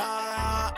Yeah.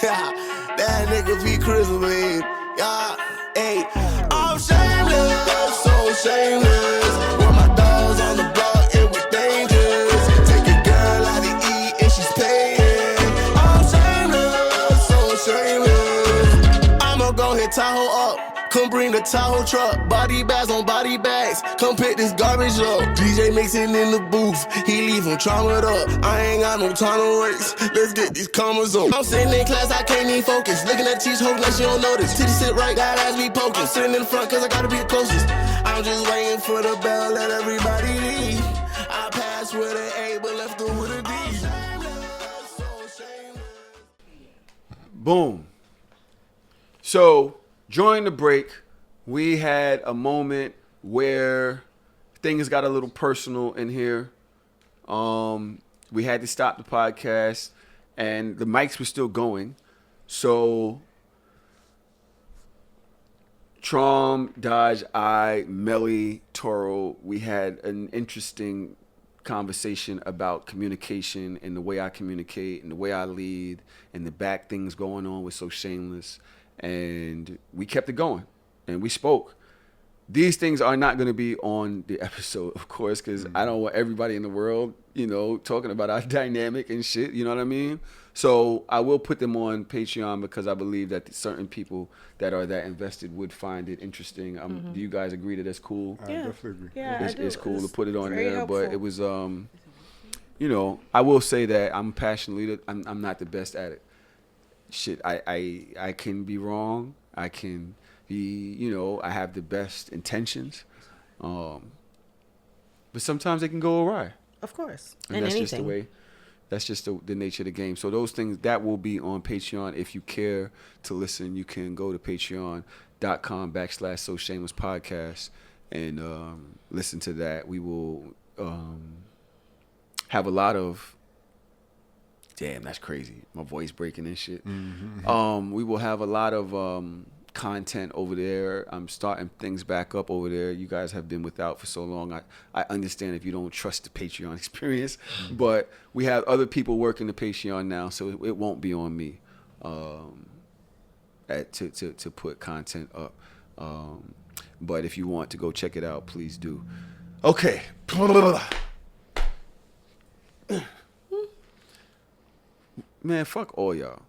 Yeah. That nigga be crystal, babe. Yeah. Hey. I'm shameless, so shameless. With my dogs on the block, it was dangerous. Take your girl out to eat and she's paying. I'm shameless, so shameless. I'ma go hit Tahoe up. Come bring the Tahoe truck, body bags on body bags. Come pick this garbage up. DJ mixing in the booth, he leave him traumatized up. I ain't got no time to waste. Let's get these commas up. I'm sitting in class, I can't even focus. Looking at cheese, hoping that she don't notice. Titty sit right, that ass be poking. I'm sitting in the front cause I gotta be the closest. I'm just waiting for the bell, let everybody leave. I passed with an A, but left her with a D. Boom. So, during the break, we had a moment where things got a little personal in here. We had to stop the podcast, and the mics were still going. So, Trom, Dodge, Melly, Toro, we had an interesting conversation about communication and the way I communicate and the way I lead and the back things going on with So Shameless. And we kept it going and we spoke. These things are not going to be on the episode, of course, because I don't want everybody in the world, talking about our dynamic and shit. You know what I mean? So I will put them on Patreon because I believe that certain people that are that invested would find it interesting. Do you guys agree that that's cool? I definitely agree. Yeah, it's cool to put it on there, helpful. but it was, I will say that I'm passionate. I'm not the best at it. Shit, I can be wrong. I can be, I have the best intentions. But sometimes they can go awry. Of course. And that's just the way, that's just the nature of the game. So those things, that will be on Patreon. If you care to listen, you can go to patreon.com/So Shameless Podcast and listen to that. We will have a lot of, damn, that's crazy. My voice breaking and shit. Mm-hmm. We will have a lot of content over there. I'm starting things back up over there. You guys have been without for so long. I understand if you don't trust the Patreon experience, but we have other people working the Patreon now, so it won't be on me to put content up. But if you want to go check it out, please do. Okay. Man, fuck all y'all.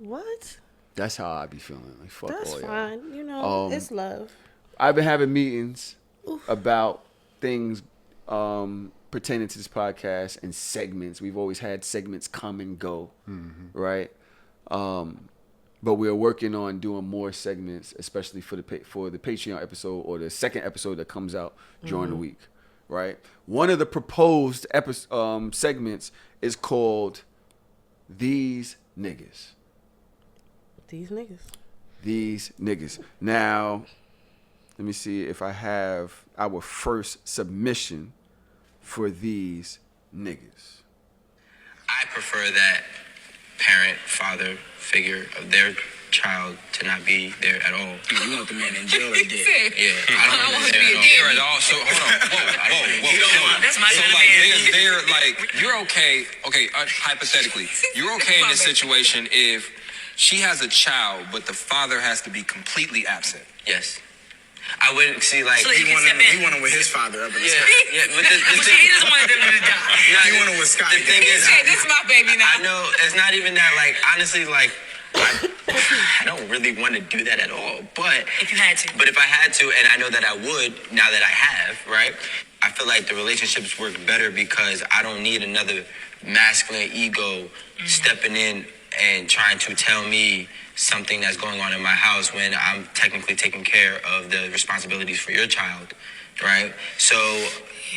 What? That's how I be feeling. Like, fuck That's all y'all. fine. It's love. I've been having meetings about things pertaining to this podcast and segments. We've always had segments come and go, right? But we're working on doing more segments, especially for the Patreon episode or the second episode that comes out during the week, right? One of the proposed segments is called These Niggas. These niggas. Now, let me see if I have our first submission for these niggas. I prefer that parent, father figure of their child to not be there at all. You want the man in jail or dead? Yeah, I don't want to be there at all. So hold on, whoa. That's my kind of man. They're like, you're okay. Okay, hypothetically, you're okay in this situation if she has a child, but the father has to be completely absent. Yes. I wouldn't see like So he he wanted with his father up in the sky. Yeah, but He doesn't want them to die. he wanted with Scott. The thing is, This is my baby now. I know it's not even that. Like honestly, like I don't really want to do that at all. But If you had to. But if I had to, and I know that I would, now that I have, right? I feel like the relationships work better because I don't need another masculine ego stepping in and trying to tell me something that's going on in my house when I'm technically taking care of the responsibilities for your child, right? So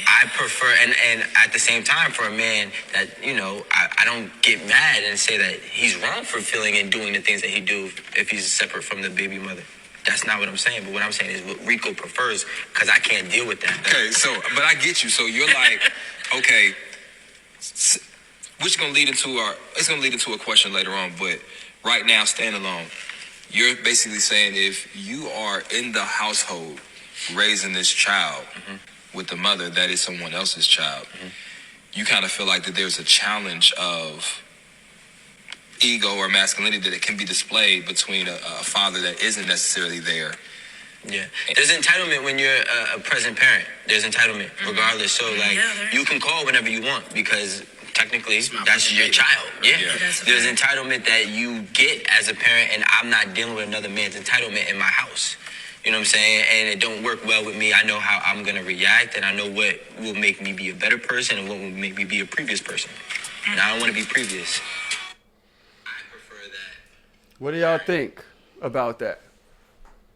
I prefer, and at the same time for a man that, I don't get mad and say that he's wrong for feeling and doing the things that he do if he's separate from the baby mother. That's not what I'm saying, but what I'm saying is what Rico prefers because I can't deal with that. Okay, so, but I get you. So you're like, okay, which is gonna lead into a question later on, but right now, standalone, you're basically saying if you are in the household raising this child, with the mother that is someone else's child, you kind of feel like that there's a challenge of ego or masculinity that can be displayed between a father that isn't necessarily there. Yeah, there's entitlement when you're a present parent. There's entitlement regardless. So like you can call whenever you want because technically that's your child. Yeah. There's entitlement that you get as a parent, and I'm not dealing with another man's entitlement in my house. You know what I'm saying? And it don't work well with me. I know how I'm gonna react, and I know what will make me be a better person and what will make me be a previous person. And I don't want to be previous. I prefer that. What do y'all think about that?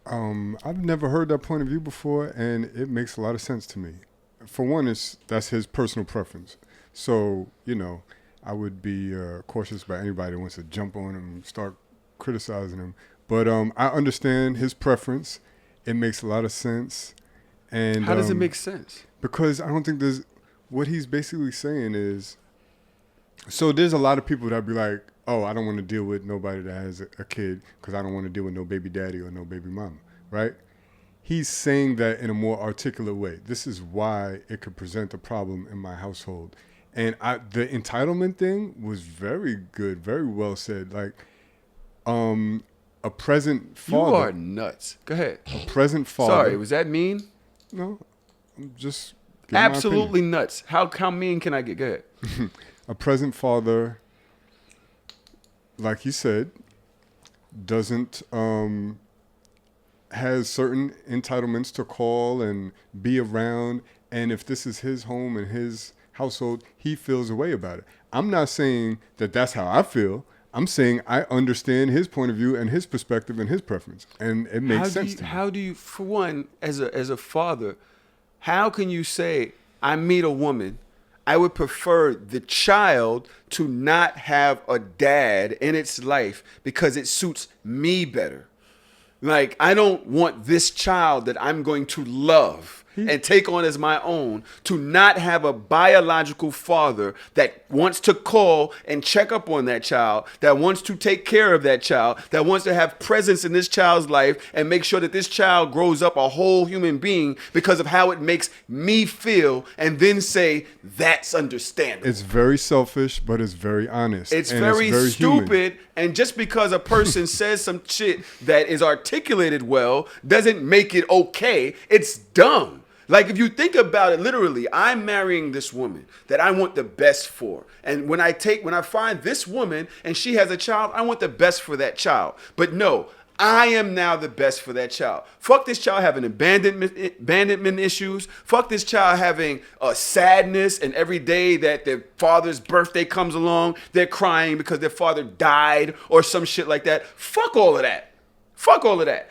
I've never heard that point of view before, and it makes a lot of sense to me. For one, that's his personal preference. So, I would be cautious about anybody that wants to jump on him and start criticizing him. But I understand his preference. It makes a lot of sense. And how does it make sense? Because I don't think what he's basically saying is, so there's a lot of people that be like, oh, I don't want to deal with nobody that has a kid because I don't want to deal with no baby daddy or no baby mama, right? He's saying that in a more articulate way. This is why it could present a problem in my household. And the entitlement thing was very good, very well said. Like, a present father. You are nuts. Go ahead. A present father. Sorry, was that mean? No, I'm just giving my absolutely opinion. Nuts. How mean can I get? Go ahead. A present father, like you said, doesn't has certain entitlements to call and be around, and if this is his home and his household, he feels a way about it. I'm not saying that that's how I feel. I'm saying I understand his point of view and his perspective and his preference, and it makes sense to me. How do you, for one, as a father, how can you say, I meet a woman, I would prefer the child to not have a dad in its life because it suits me better. Like, I don't want this child that I'm going to love and take on as my own to not have a biological father that wants to call and check up on that child, that wants to take care of that child, that wants to have presence in this child's life and make sure that this child grows up a whole human being because of how it makes me feel, and then say, that's understandable. It's very selfish, but it's very honest. It's and very stupid. Human. And just because a person says some shit that is articulated well doesn't make it okay. It's dumb. Like, if you think about it, literally, I'm marrying this woman that I want the best for. And when I find this woman and she has a child, I want the best for that child. But no, I am now the best for that child. Fuck this child having abandonment issues. Fuck this child having a sadness, and every day that their father's birthday comes along, they're crying because their father died or some shit like that. Fuck all of that. Fuck all of that.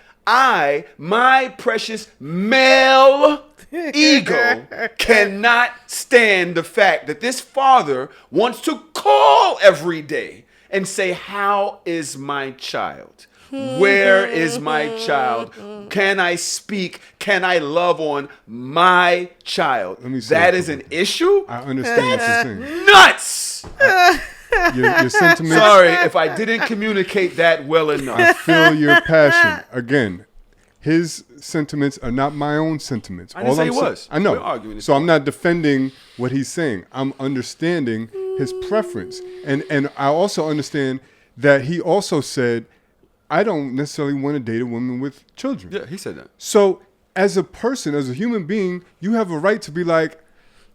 My precious male ego cannot stand the fact that this father wants to call every day and say, how is my child? Where is my child? Can I speak? Can I love on my child? That is an issue? I understand what you're saying. Nuts! Your sentiments. Sorry if I didn't communicate that well enough. I feel your passion. Again, his sentiments are not my own sentiments. I didn't say he was. I know. We're arguing this so I'm not defending what he's saying. I'm understanding his preference. And I also understand that he also said, I don't necessarily want to date a woman with children. Yeah, he said that. So as a person, as a human being, you have a right to be like,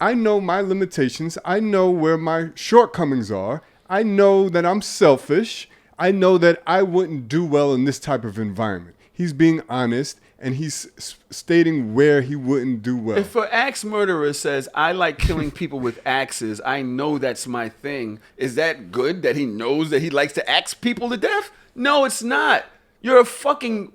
I know my limitations. I know where my shortcomings are. I know that I'm selfish. I know that I wouldn't do well in this type of environment. He's being honest, and he's stating where he wouldn't do well. If an axe murderer says, I like killing people with axes, I know that's my thing, is that good that he knows that he likes to axe people to death? No, it's not. You're a fucking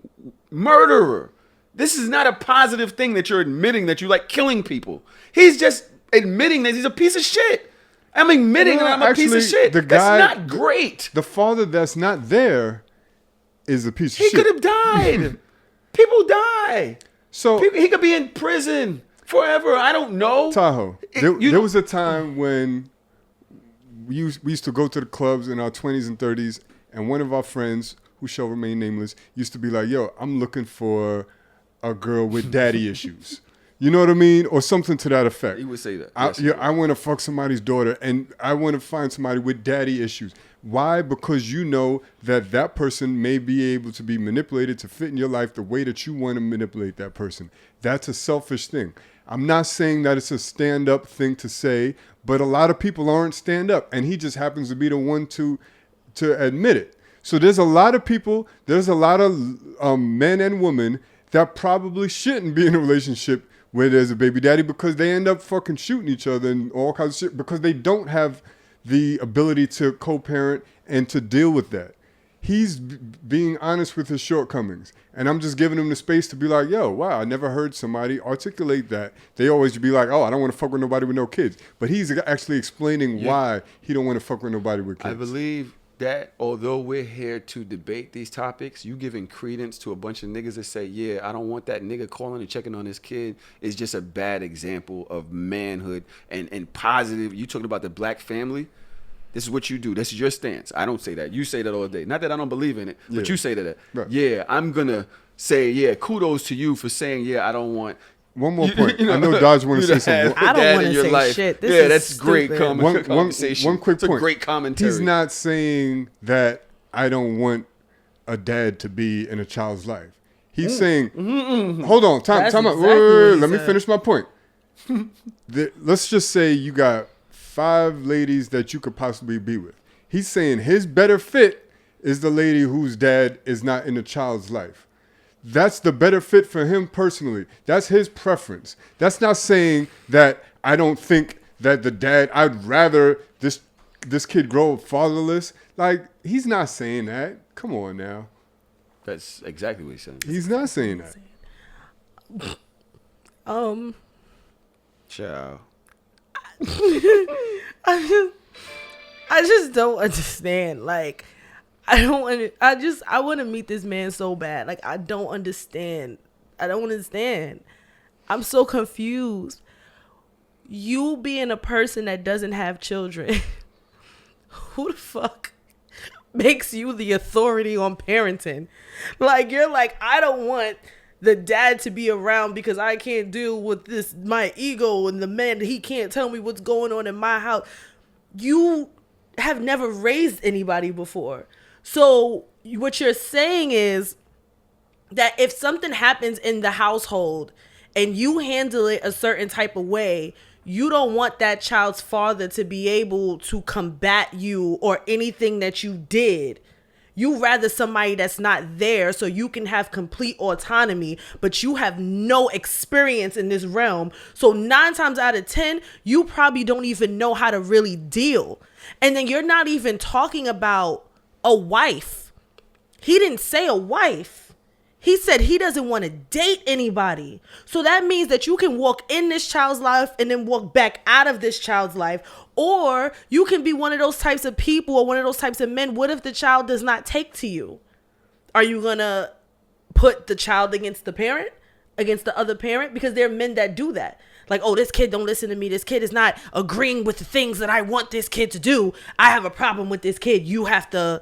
murderer. This is not a positive thing that you're admitting that you like killing people. He's just admitting that he's a piece of shit. I'm admitting that I'm a piece of shit. That's not great. The father that's not there is a piece of shit. He could have died. People die. So he could be in prison forever. I don't know. Tahoe. There was a time when we used to go to the clubs in our 20s and 30s, and one of our friends, who shall remain nameless, used to be like, yo, I'm looking for a girl with daddy issues. You know what I mean? Or something to that effect. He would say that. I want to fuck somebody's daughter, and I want to find somebody with daddy issues. Why? Because you know that person may be able to be manipulated to fit in your life the way that you want to manipulate that person. That's a selfish thing. I'm not saying that it's a stand-up thing to say, but a lot of people aren't stand-up, and he just happens to be the one to admit it. So there's a lot of people, there's a lot of men and women that probably shouldn't be in a relationship where there's a baby daddy because they end up fucking shooting each other and all kinds of shit because they don't have the ability to co-parent and to deal with that. He's being honest with his shortcomings. And I'm just giving him the space to be like, yo, wow, I never heard somebody articulate that. They always be like, oh, I don't want to fuck with nobody with no kids. But he's actually explaining why he don't want to fuck with nobody with kids. I believe that although we're here to debate these topics, you giving credence to a bunch of niggas that say, yeah, I don't want that nigga calling and checking on his kid is just a bad example of manhood and positive. You talking about the black family? This is what you do. This is your stance. I don't say that. You say that all day. Not that I don't believe in it, but you say that. Right. Yeah, I'm going to say, yeah, kudos to you for saying, yeah, I don't want. One more point. I know Dodge want to say something. I don't want to say shit. This is that's great stupid. conversation. One quick it's point. A great commentary. He's not saying that I don't want a dad to be in a child's life. He's saying, hold on, time out. Exactly Wait, let me finish my point. Let's just say you got 5 ladies that you could possibly be with. He's saying his better fit is the lady whose dad is not in the child's life. That's the better fit for him personally. That's his preference. That's not saying that I don't think that the dad, I'd rather this kid grow fatherless. Like, he's not saying that. Come on now. That's exactly what he's saying. He's not saying that. Ciao. I just don't understand. Like, I want to meet this man so bad. Like, I don't understand. I'm so confused. You being a person that doesn't have children, who the fuck makes you the authority on parenting? Like, you're like, I don't want the dad to be around because I can't deal with this, my ego, and the man, he can't tell me what's going on in my house. You have never raised anybody before. So what you're saying is that if something happens in the household and you handle it a certain type of way, you don't want that child's father to be able to combat you or anything that you did. You rather somebody that's not there so you can have complete autonomy, but you have no experience in this realm. So 9 times out of 10, you probably don't even know how to really deal. And then you're not even talking about a wife. He didn't say a wife. He said he doesn't want to date anybody. So that means that you can walk in this child's life and then walk back out of this child's life. Or you can be one of those types of people or one of those types of men. What if the child does not take to you? Are you going to put the child against the parent, against the other parent? Because there are men that do that. Like, oh, this kid don't listen to me. This kid is not agreeing with the things that I want this kid to do. I have a problem with this kid. You have to,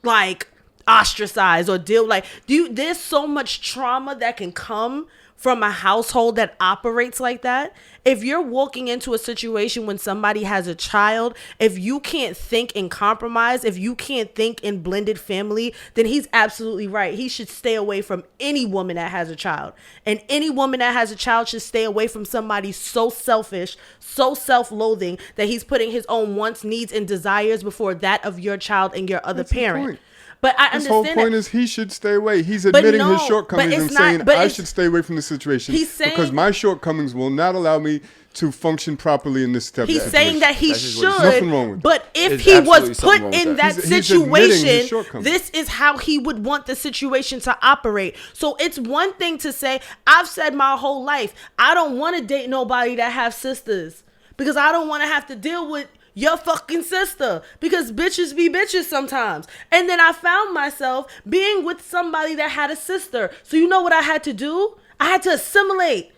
like, ostracize or deal. Like, there's so much trauma that can come from a household that operates like that. If you're walking into a situation when somebody has a child, if you can't think in compromise, if you can't think in blended family, then he's absolutely right. He should stay away from any woman that has a child. And any woman that has a child should stay away from somebody so selfish, so self-loathing that he's putting his own wants, needs, and desires before that of your child and your other parent. But I his understand whole point is he should stay away. He's admitting his shortcomings and saying I should stay away from the situation because my shortcomings will not allow me to function properly in this step. He's saying that he should, nothing wrong with but that. if he was put in that He's situation, this is how he would want the situation to operate. So it's one thing to say, I've said my whole life, I don't want to date nobody that have sisters because I don't want to have to deal with your fucking sister, because bitches be bitches sometimes. And then I found myself being with somebody that had a sister. So you know what I had to do? I had to assimilate.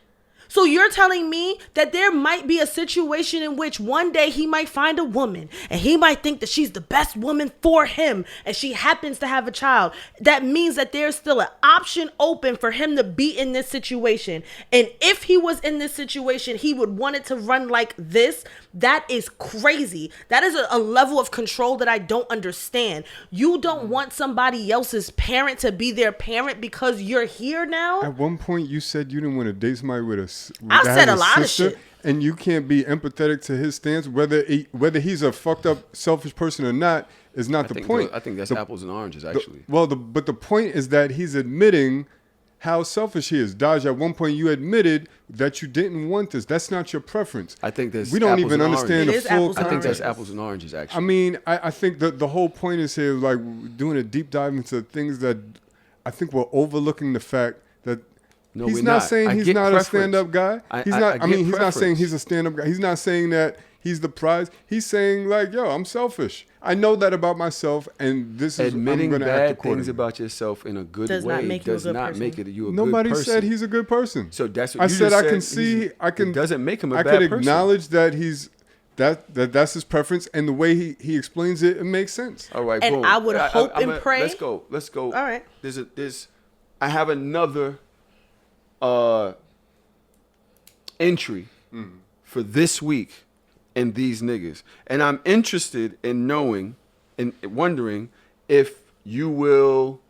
So you're telling me that there might be a situation in which one day he might find a woman and he might think that she's the best woman for him and she happens to have a child. That means that there's still an option open for him to be in this situation. And if he was in this situation, he would want it to run like this. That is crazy. That is a level of control that I don't understand. You don't want somebody else's parent to be their parent because you're here now? At one point, you said you didn't want to date somebody with a. I that said has a lot of sister, shit. and you can't be empathetic to his stance, whether he's a fucked up, selfish person or not, is not the point. I think that's apples and oranges, actually. But the point is that he's admitting how selfish he is. Daj, at one point you admitted that you didn't want this. That's not your preference. I think there's we don't apples even and understand oranges. the full. apples and I think that's oranges. apples and oranges, actually. I mean, I think that the whole point is here, like doing a deep dive into things that I think we're overlooking the fact that No, he's we're not not. saying I he's get not preference. a stand-up guy. He's not. I mean, he's not saying preference. he's a stand-up guy. He's not saying that he's the prize. He's saying like, yo, I'm selfish. I know that about myself, and this is Admitting I'm gonna act bad accordingly. things about yourself in a good Does way not make you a does good not person. make it you a Nobody good person. said he's a good person. So that's what I you said. just I said. can see. I can. It doesn't make him a I bad can person. acknowledge that he's that's his preference, and the way he explains it, it makes sense. All right, And boom. I would hope and pray- Let's go. All right. I have another entry for this week in these niggas, and I'm interested in knowing and wondering if you will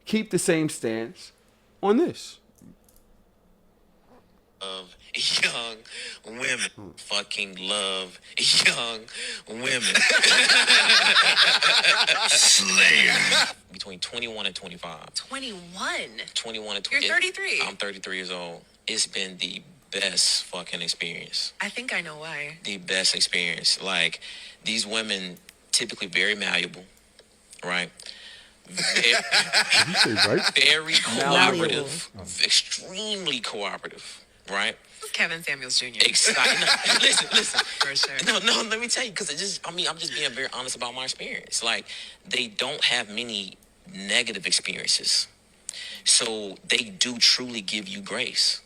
keep the same stance on this. Of young women. Fucking love young women. Slayer. Between 21 and 25. 21. 21 and You're 20. 33. I'm 33 years old. It's been the best fucking experience. I think I know why. The best experience. Like, these women typically very malleable, right? Very, Did you say right? very Malleable. cooperative. Extremely cooperative, right? This is Kevin Samuels Jr. Exciting. Listen. For sure. No, let me tell you, because I'm just being very honest about my experience. Like, they don't have many negative experiences. So they do truly give you grace.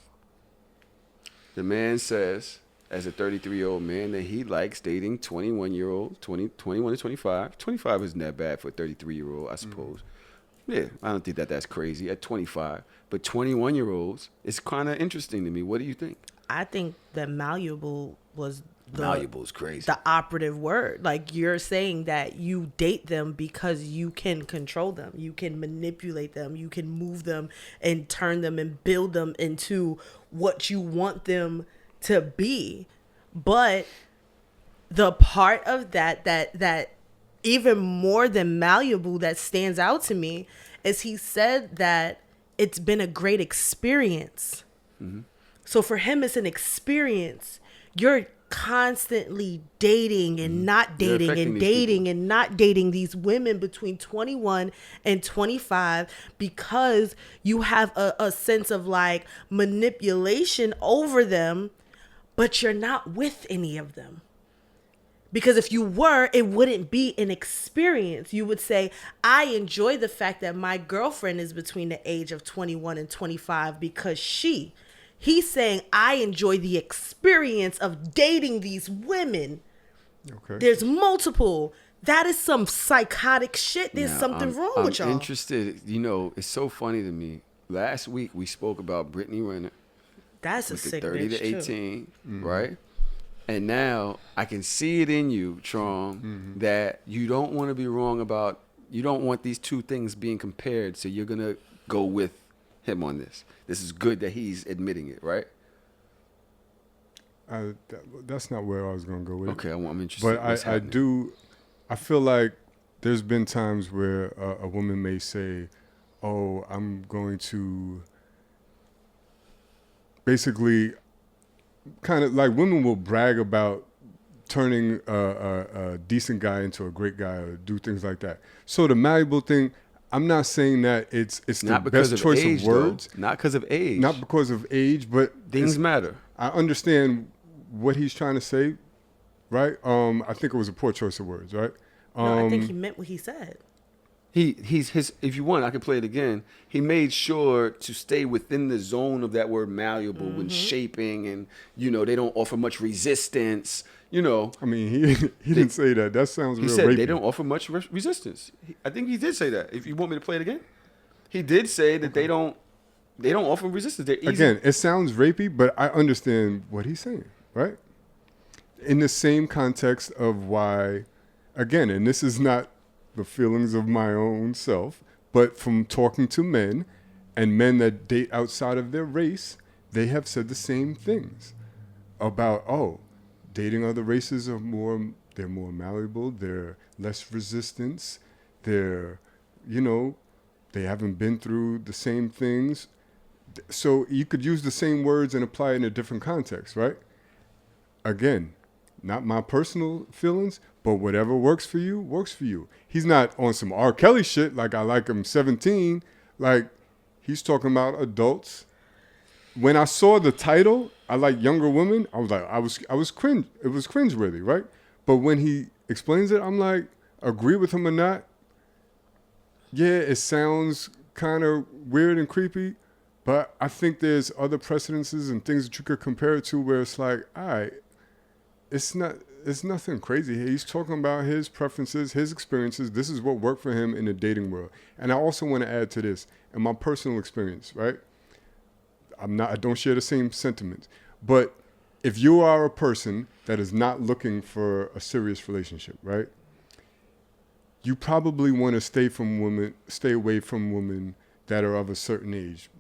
The man says, as a 33-year-old man, that he likes dating 21-year-olds, 21 to 25. 25 isn't that bad for a 33-year-old, I suppose. Yeah, I don't think that's crazy at 25. But 21-year-olds, it's kind of interesting to me. What do you think? I think that malleable was Malleable is crazy. the operative word. Like, you're saying that you date them because you can control them, you can manipulate them, you can move them and turn them and build them into what you want them to be. But the part of that even more than malleable that stands out to me is he said that it's been a great experience. So for him, it's an experience. You're constantly dating and not You're dating affecting and these dating people. and not dating these women between 21 and 25 because you have a sense of like manipulation over them, but you're not with any of them. Because if you were, it wouldn't be an experience. You would say, I enjoy the fact that my girlfriend is between the age of 21 and 25 because he's saying, I enjoy the experience of dating these women. Okay. There's multiple. That is some psychotic shit. There's Now, something wrong with y'all. I'm interested. You know, it's so funny to me. Last week, we spoke about Brittany Renner That's a with the sick 30 bitch to too. 18, right? And now I can see it in you, Tron, that you don't want to be wrong about, you don't want these two things being compared, so you're going to go with him on this. This is good that he's admitting it, right? That's not where I was going to go with it. Okay, I'm interested. But What's I happening? I feel like there's been times where a woman may say, oh, I'm going to basically kind of like women will brag about turning a decent guy into a great guy or do things like that. So the malleable thing, I'm not saying that it's Not the because best of choice age, of words. though. Not because of age. Not because of age, but Things it's- matter. I understand what he's trying to say, right? I think it was a poor choice of words, right? No, I think he meant what he said. He's his. If you want, I can play it again. He made sure to stay within the zone of that word malleable when shaping, and they don't offer much resistance. I mean, he didn't say that. That sounds He real said rapey. they don't offer much resistance. I think he did say that. If you want me to play it again, he did say that they don't offer resistance. They're easy. Again, it sounds rapey, but I understand what he's saying, right? In the same context of why, again, and this is not the feelings of my own self, but from talking to men and men that date outside of their race, they have said the same things about, dating other races they're more malleable, they're less resistance, they're, they haven't been through the same things. So you could use the same words and apply it in a different context, right? Again, not my personal feelings, but whatever works for you, works for you. He's not on some R. Kelly shit like I like him 17. Like, he's talking about adults. When I saw the title, I like younger women, I was like, I was cringe. It was cringeworthy, right? But when he explains it, I'm like, agree with him or not, yeah, it sounds kind of weird and creepy, but I think there's other precedences and things that you could compare it to where it's like, all right, it's nothing crazy. He's talking about his preferences, his experiences. This is what worked for him in the dating world. And I also want to add to this, in my personal experience, right? I don't share the same sentiments. But if you are a person that is not looking for a serious relationship, right? You probably want to stay away from women that are of a certain age.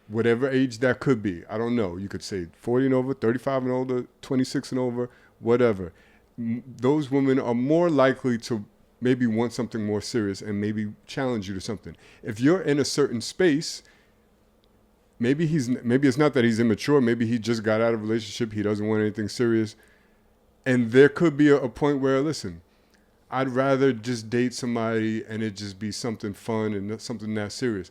Whatever age that could be. I don't know. You could say 40 and over, 35 and older, 26 and over, whatever. Those women are more likely to maybe want something more serious and maybe challenge you to something. If you're in a certain space, maybe it's not that he's immature. Maybe he just got out of a relationship. He doesn't want anything serious. And there could be a point where, listen, I'd rather just date somebody and it just be something fun and not something that serious.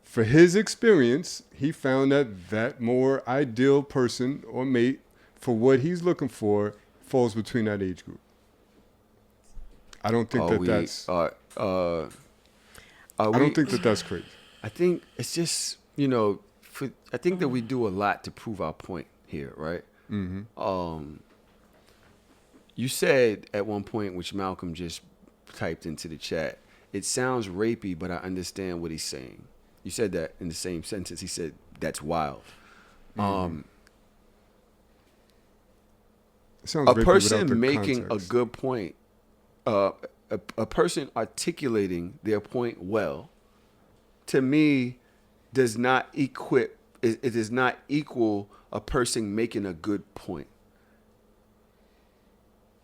For his experience, he found that more ideal person or mate for what he's looking for falls between that age group. I don't think that's. I don't think that's crazy. I think it's just I think that we do a lot to prove our point here, right? Mm-hmm. You said at one point, which Malcolm just typed into the chat, it sounds rapey, but I understand what he's saying. You said that in the same sentence. He said, that's wild. Mm-hmm. A person making a good point, a person articulating their point well, to me, does not equip. It does not equal a person making a good point.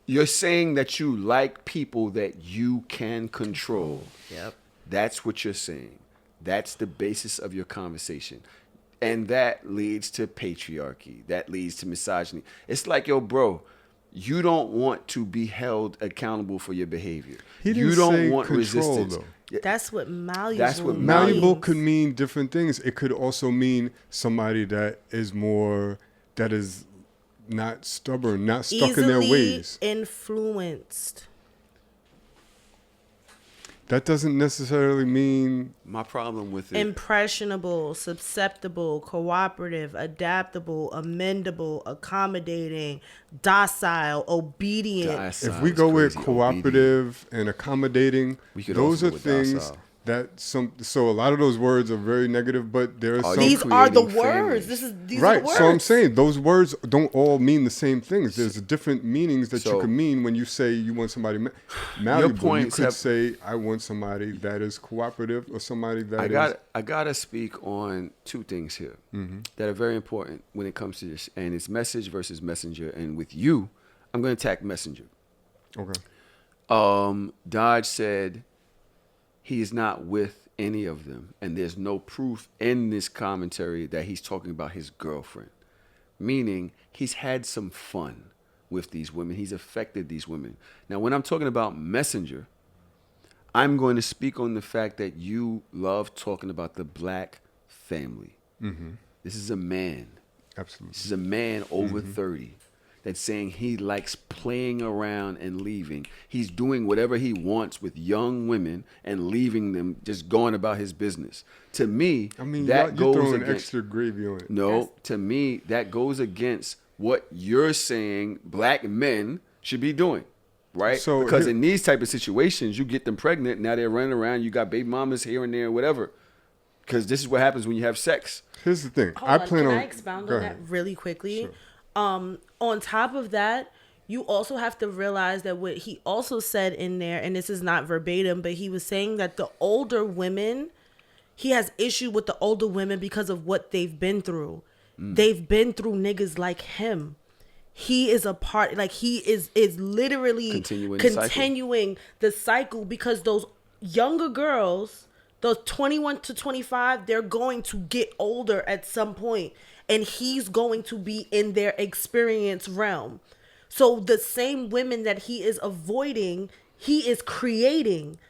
You're saying that you like people that you can control. Yep. That's what you're saying. That's the basis of your conversation. And that leads to patriarchy. That leads to misogyny. It's like, yo, bro, you don't want to be held accountable for your behavior. You don't want resistance. Though. That's what malleable That's what means. Malleable could mean different things. It could also mean somebody that is not stubborn, not stuck in their ways. Influenced. That doesn't necessarily mean. My problem with it. Impressionable, susceptible, cooperative, adaptable, amendable, accommodating, docile, obedient. If we go with cooperative and accommodating, those are things so a lot of those words are very negative, but there are some. These are the words. These are the words. So I'm saying those words don't all mean the same things. There's different meanings that you can mean when you say you want somebody malleable. You could say I want somebody that is cooperative or somebody that I gotta speak on two things here that are very important when it comes to this, and it's message versus messenger. And with you, I'm going to attack messenger. Okay. Dodge said he is not with any of them, and there's no proof in this commentary that he's talking about his girlfriend, meaning he's had some fun with these women. He's affected these women. Now, when I'm talking about messenger, I'm going to speak on the fact that you love talking about the black family. Mm-hmm. This is a man. Absolutely. This is a man over 30 that's saying he likes playing around and leaving. He's doing whatever he wants with young women and leaving them, just going about his business. To me, I mean, that you're goes throwing against extra gravy on it. no. To me, that goes against what you're saying black men should be doing. Right? So because here- in these type of situations, you get them pregnant. Now they're running around. You got baby mamas here and there, whatever. Because this is what happens when you have sex. Here's the thing. Hold I on, plan can on. I expound Go on ahead. that really quickly? Sure. On top of that, you also have to realize that what he also said in there, and this is not verbatim, but he was saying that the older women, he has issue with the older women because of what they've been through. They've been through niggas like him. He is a part, like he is literally continuing the cycle because those younger girls, those 21 to 25, they're going to get older at some point, and he's going to be in their experience realm. So the same women that he is avoiding, he is creating,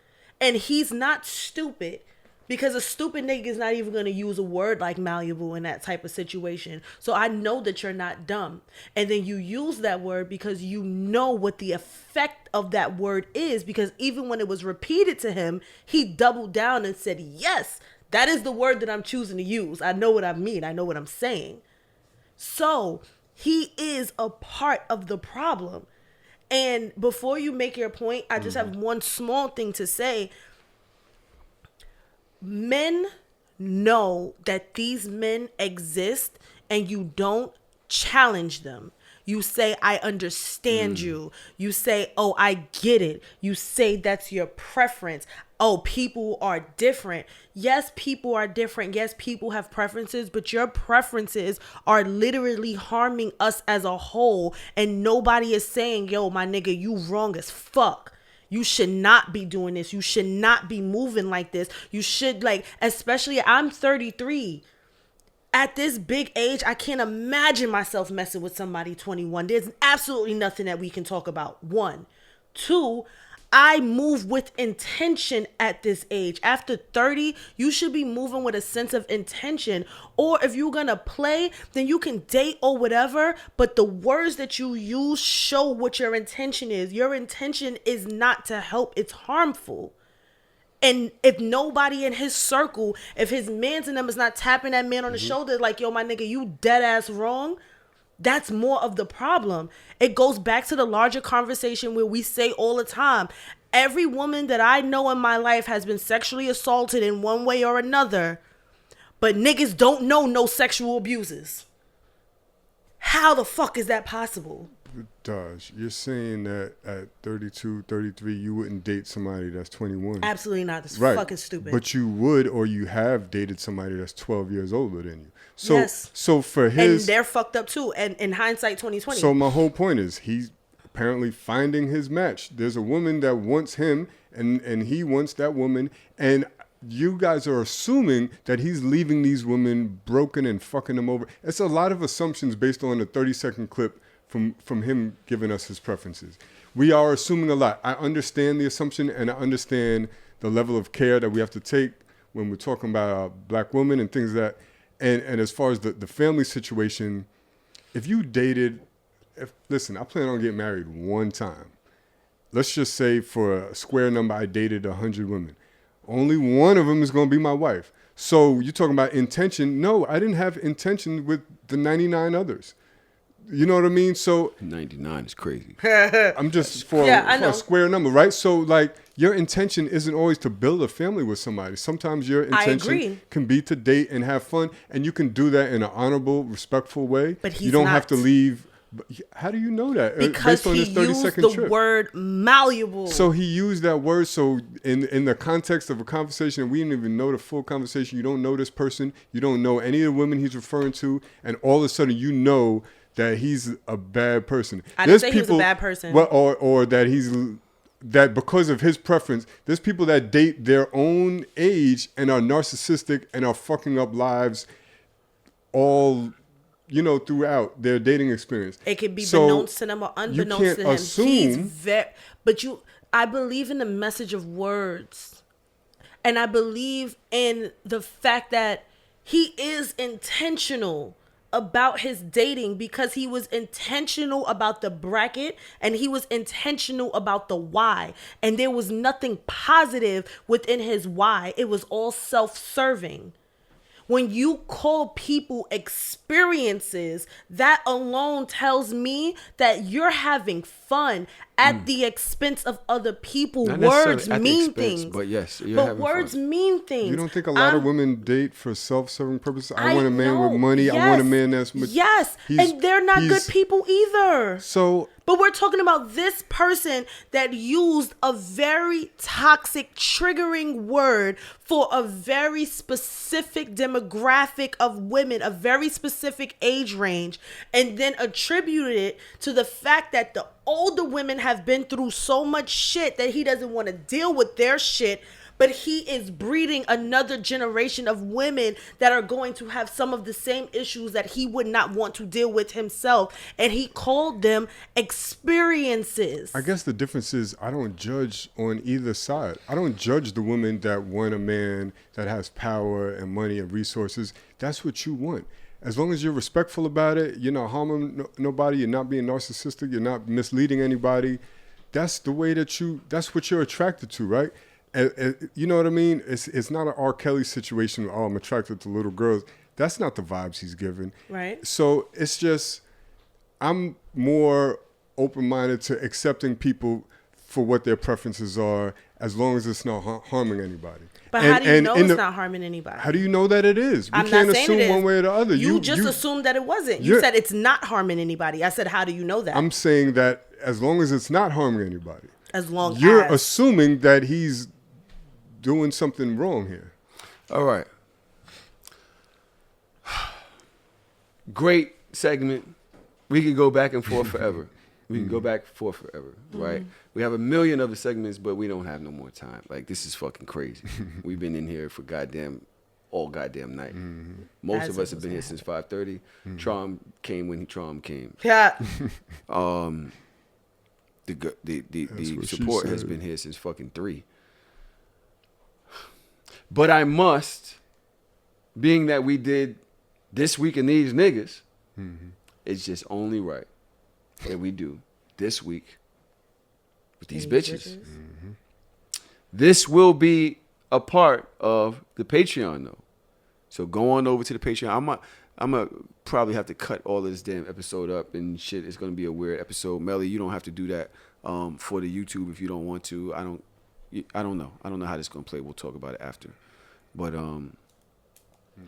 and he's not stupid. Because a stupid nigga is not even going to use a word like malleable in that type of situation. So I know that you're not dumb. And then you use that word because you know what the effect of that word is. Because even when it was repeated to him, he doubled down and said, yes, that is the word that I'm choosing to use. I know what I mean. I know what I'm saying. So he is a part of the problem. And before you make your point, I just have one small thing to say. Men know that these men exist and you don't challenge them. You say, I understand you. You say, oh, I get it. You say that's your preference. Oh, people are different. Yes, people are different. Yes, people have preferences, but your preferences are literally harming us as a whole. And nobody is saying, yo, my nigga, you wrong as fuck. You should not be doing this. You should not be moving like this. You should, like, especially I'm 33. At this big age, I can't imagine myself messing with somebody 21. There's absolutely nothing that we can talk about. 1. 2, I move with intention at this age. After 30, you should be moving with a sense of intention. Or if you're going to play, then you can date or whatever. But the words that you use show what your intention is. Your intention is not to help. It's harmful. And if nobody in his circle, if his mans in them is not tapping that man on the shoulder like, yo, my nigga, you dead ass wrong. That's more of the problem. It goes back to the larger conversation where we say all the time, every woman that I know in my life has been sexually assaulted in one way or another, but niggas don't know no sexual abuses. How the fuck is that possible? Dodge, you're saying that at 32, 33, you wouldn't date somebody that's 21. Absolutely not. That's Right. fucking stupid. But you would, or you have dated somebody that's 12 years older than you. So, yes. So for and his... they're fucked up too. And in hindsight, 2020. So my whole point is he's apparently finding his match. There's a woman that wants him, and he wants that woman. And you guys are assuming that he's leaving these women broken and fucking them over. It's a lot of assumptions based on a 30-second clip from him giving us his preferences. We are assuming a lot. I understand the assumption, and I understand the level of care that we have to take when we're talking about black women and things that, and as far as the family situation, if you dated, listen, I plan on getting married one time. Let's just say for a square number, I dated 100 women. Only one of them is going to be my wife. So you're talking about intention. No, I didn't have intention with the 99 others. You know what I mean? So 99 is crazy. I'm just for a square number, right? So like your intention isn't always to build a family with somebody. Sometimes your intention can be to date and have fun, and you can do that in an honorable, respectful way. But you don't have to leave. How do you know that? Because based on he this 30-second used the trip. word malleable. So he used that word. So in the context of a conversation, we didn't even know the full conversation. You don't know this person. You don't know any of the women he's referring to, and all of a sudden you know that he's a bad person. I didn't say he was a bad person. Well, or that because of his preference, there's people that date their own age and are narcissistic and are fucking up lives all, throughout their dating experience. It could be beknownst to them or unbeknownst to him. Assume, I believe in the message of words. And I believe in the fact that he is intentional about his dating because he was intentional about the bracket and he was intentional about the why. And there was nothing positive within his why. It was all self-serving. When you call people experiences, that alone tells me that you're having fun at the expense of other people. Not Words necessarily at the mean expense, things. but yes, you're But having words fun. mean things. You don't think a lot of women date for self-serving purposes? I want a man know, with money. I want a man that's yes, and they're not good people either. So, but we're talking about this person that used a very toxic, triggering word for a very specific demographic of women, a very specific age range, and then attributed it to the fact that the older women have been through so much shit that he doesn't want to deal with their shit. But he is breeding another generation of women that are going to have some of the same issues that he would not want to deal with himself. And he called them experiences. I guess the difference is I don't judge on either side. I don't judge the woman that want a man that has power and money and resources. That's what you want. As long as you're respectful about it, you're not harming nobody, you're not being narcissistic, you're not misleading anybody. That's the way that's what you're attracted to, right? You know what I mean? It's not an R. Kelly situation. Oh, I'm attracted to little girls. That's not the vibes he's giving. Right. So it's just, I'm more open-minded to accepting people for what their preferences are, as long as it's not harming anybody. But how do you know it's not harming anybody? How do you know that it is? We I'm can't not saying assume it is. one way or the other. You just assumed that it wasn't. You said it's not harming anybody. I said, how do you know that? I'm saying that as long as it's not harming anybody. As long you're as. assuming that he's doing something wrong here. All right. Great segment. We could go back and forth forever. We can go back and forth forever, right? We have a million other segments, but we don't have no more time. Like, this is fucking crazy. We've been in here for all goddamn night. Most of us have been here since 5:30. Trom came when Trom came. Yeah. The support has been here since fucking 3. But I must, being that we did This Week in These Niggas, it's just only right that we do This Week with These Bitches. This will be a part of the Patreon, though. So go on over to the Patreon. I'm going to probably have to cut all of this damn episode up and shit. It's going to be a weird episode. Melly, you don't have to do that for the YouTube if you don't want to. I don't know. I don't know how this is going to play. We'll talk about it after. But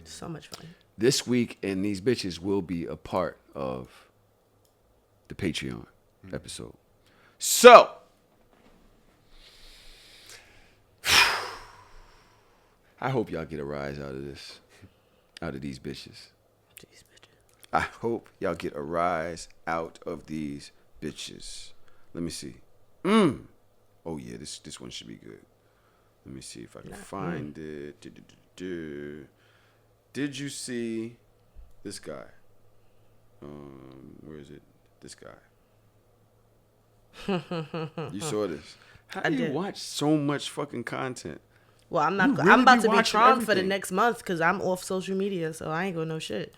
So much fun. This Week and These Bitches will be a part of the Patreon episode. So, I hope y'all get a rise out of this, out of these bitches. I hope y'all get a rise out of these bitches. Let me see. Oh yeah, this one should be good. Let me see if I can find it. Did you see this guy? Where is it? This guy. You saw this. How do you watch so much fucking content? Well, I'm not. Really I'm about to be watching Tron for the everything. next month because I'm off social media, so I ain't gonna know shit.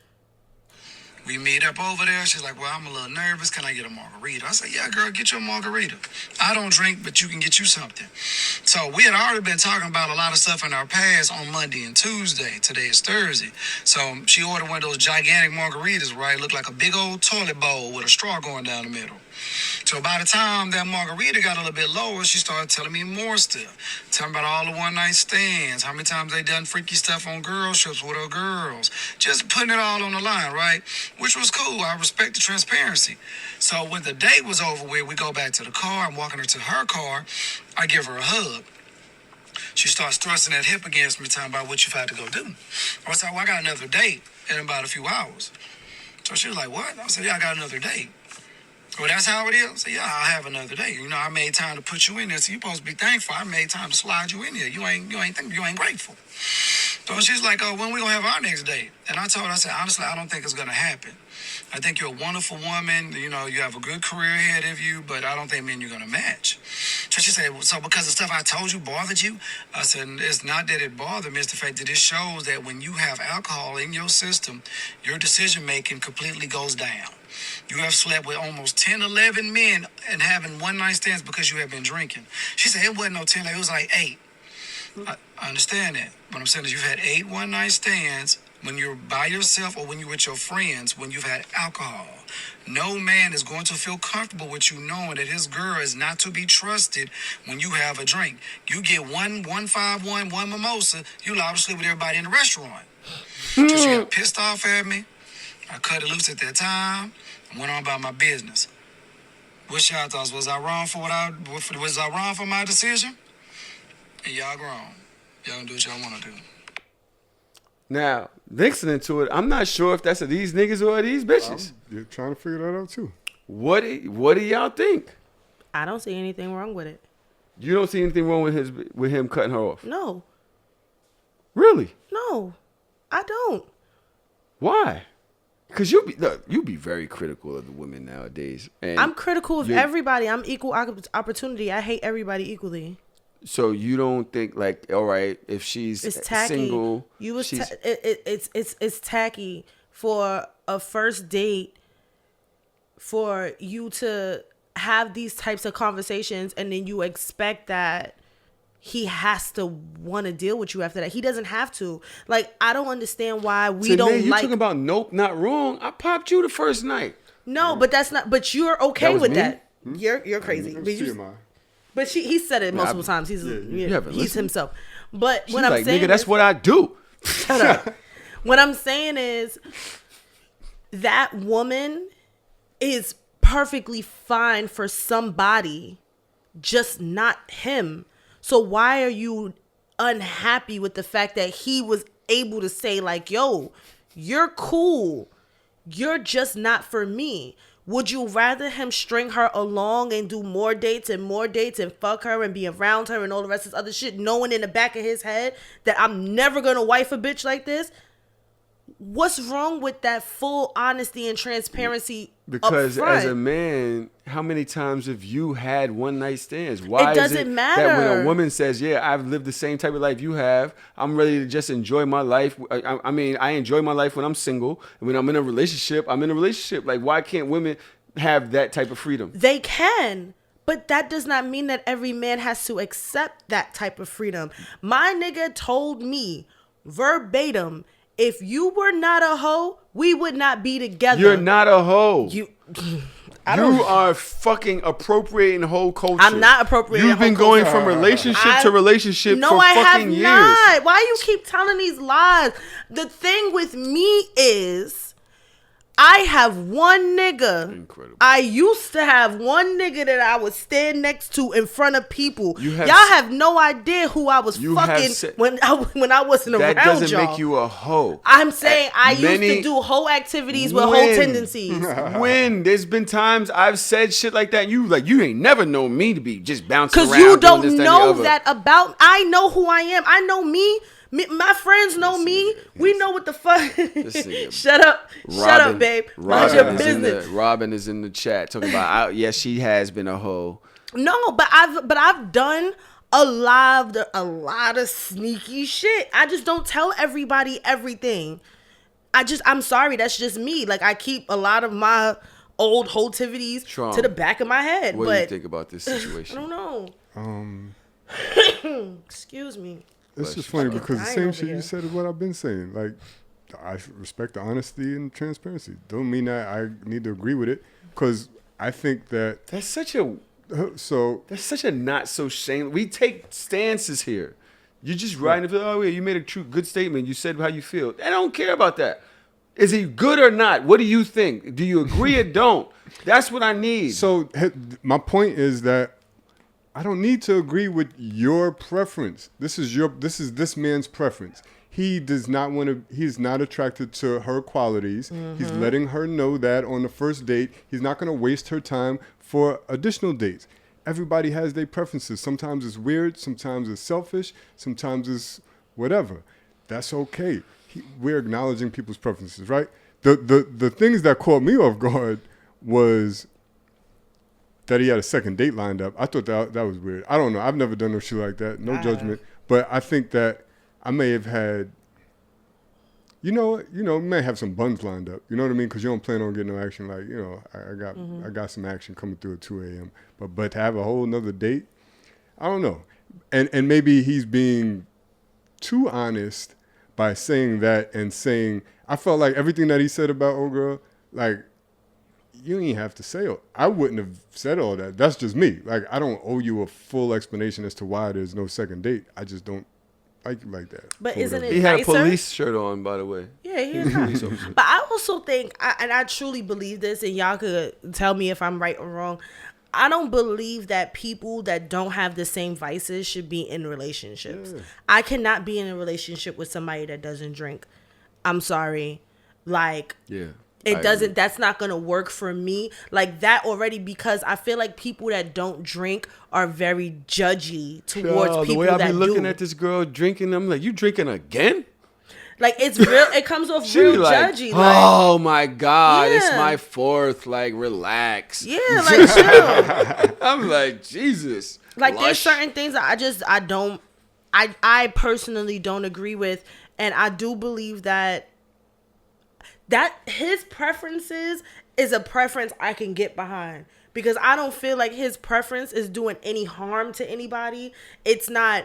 We meet up over there. She's like, well, I'm a little nervous. Can I get a margarita? I said, yeah, girl, get you a margarita. I don't drink, but you can get you something. So we had already been talking about a lot of stuff in our past on Monday and Tuesday. Today is Thursday. So she ordered one of those gigantic margaritas, right? Looked like a big old toilet bowl with a straw going down the middle. So by the time that margarita got a little bit lower, she started telling me more stuff. Telling about all the one-night stands, how many times they done freaky stuff on girl trips with her girls. Just putting it all on the line, right? Which was cool. I respect the transparency. So when the date was over with, we go back to the car. I'm walking her to her car. I give her a hug. She starts thrusting that hip against me, talking about what you've had to go do. I was like, well, I got another date in about a few hours. So she was like, what? I said, yeah, I got another date. Well, that's how it is. I said, yeah, I have another day. You know, I made time to put you in there, so you're supposed to be thankful. I made time to slide you in there. You ain't grateful. So she's like, oh, when we gonna have our next date? And I told her, I said, honestly, I don't think it's gonna happen. I think you're a wonderful woman. You know, you have a good career ahead of you, but I don't think me and you're gonna match. So she said, well, so because the stuff I told you bothered you? I said, it's not that it bothered me. It's the fact that it shows that when you have alcohol in your system, your decision making completely goes down. You have slept with almost 10, 11 men and having one night stands because you have been drinking. She said, it wasn't no 10, it was like 8. I understand that. What I'm saying is you've had 8 one-night stands when you're by yourself or when you're with your friends, when you've had alcohol. No man is going to feel comfortable with you knowing that his girl is not to be trusted when you have a drink. You get 151, one mimosa, you allowed to sleep with everybody in the restaurant. So she got pissed off at me. I cut it loose at that time and went on about my business. What's y'all thoughts? Was I wrong for my decision? And y'all grown. Y'all gonna do what y'all wanna do. Now, listening to it, I'm not sure if that's these niggas or these bitches. You're trying to figure that out too. What do y'all think? I don't see anything wrong with it. You don't see anything wrong with him cutting her off? No. Really? No, I don't. Why? Because you be very critical of the women nowadays. And I'm critical of everybody. I'm equal opportunity. I hate everybody equally. So you don't think like, all right, if she's single, it's tacky for a first date for you to have these types of conversations and then you expect that he has to want to deal with you after that. He doesn't have to. Like, I don't understand why we don't you like. talking about nope, not wrong. I popped you the first night. No, but that's not. But you're okay with me? that. You're crazy. But he said it multiple times. He's himself. But She's what I'm like, saying, nigga, that's what I do. Shut up. What I'm saying is that woman is perfectly fine for somebody, just not him. So why are you unhappy with the fact that he was able to say like, yo, you're cool. You're just not for me. Would you rather him string her along and do more dates and fuck her and be around her and all the rest of this other shit, knowing in the back of his head that I'm never going to wife a bitch like this? What's wrong with that full honesty and transparency? Because up front? as a man, how many times have you had one night stands? Why is it matter that when a woman says, yeah, I've lived the same type of life you have, I'm ready to just enjoy my life. I mean, I enjoy my life when I'm single. And when I'm in a relationship, I'm in a relationship. Like, why can't women have that type of freedom? They can. But that does not mean that every man has to accept that type of freedom. My nigga told me verbatim, if you were not a hoe, we would not be together. You're not a hoe. You are fucking appropriating whole culture. I'm not appropriating. You've been going from relationship to relationship for fucking years. Not. Why you keep telling these lies? The thing with me is, I have one nigga. Incredible. I used to have one nigga that I would stand next to in front of people. Y'all have no idea who I was fucking when I wasn't around y'all. That doesn't make you a hoe. I'm saying I used to do hoe activities with hoe tendencies. When there's been times I've said shit like that, you ain't never known me to be just bouncing around. Because you don't know that about. I know who I am. I know me. My friends know me. We know what the fuck. Shut up. Shut up, babe. Mind your business. Robin is in the chat talking about, yes, she has been a hoe. No, but I've done a lot of sneaky shit. I just don't tell everybody everything. I'm sorry. That's just me. Like, I keep a lot of my old hotivities to the back of my head. What do you think about this situation? I don't know. Excuse me. It's just funny because the same shit you said is what I've been saying. Like, I respect the honesty and transparency. Don't mean that I need to agree with it, because I think that that's such a not so shame. We take stances here. You just writing it. Oh yeah, you made a good statement. You said how you feel. I don't care about that. Is he good or not? What do you think? Do you agree or don't? That's what I need. So my point is that I don't need to agree with your preference. This is this man's preference. He does not want to. He's not attracted to her qualities. Mm-hmm. He's letting her know that on the first date. He's not going to waste her time for additional dates. Everybody has their preferences. Sometimes it's weird. Sometimes it's selfish. Sometimes it's whatever. That's okay. We're acknowledging people's preferences, right? The things that caught me off guard was that he had a second date lined up. I thought that was weird. I don't know. I've never done no shit like that. No judgment. But I think that I may have had, we may have some buns lined up. You know what I mean? Because you don't plan on getting no action. Like, I got some action coming through at 2 a.m. But to have a whole nother date, I don't know. And maybe he's being too honest by saying that and saying, I felt like everything that he said about old girl, like, you ain't have to say it. I wouldn't have said all that. That's just me. Like, I don't owe you a full explanation as to why there's no second date. I just don't like you like that. But isn't it He had a nicer? police shirt on, by the way. Yeah, he is nice. But I also think, and I truly believe this, and y'all could tell me if I'm right or wrong. I don't believe that people that don't have the same vices should be in relationships. Yeah. I cannot be in a relationship with somebody that doesn't drink. I'm sorry. Like, yeah. It doesn't, that's not going to work for me like that already, because I feel like people that don't drink are very judgy towards people that do. The way I be looking at this girl drinking, I'm like, you drinking again? Like, it's real, it comes off real like, judgy. Oh my God, yeah. It's my fourth, like, relax. Yeah, like, chill. I'm like, Jesus. Like, Lush. there's certain things that I personally don't agree with. And I do believe that his preferences is a preference I can get behind, because I don't feel like his preference is doing any harm to anybody. It's not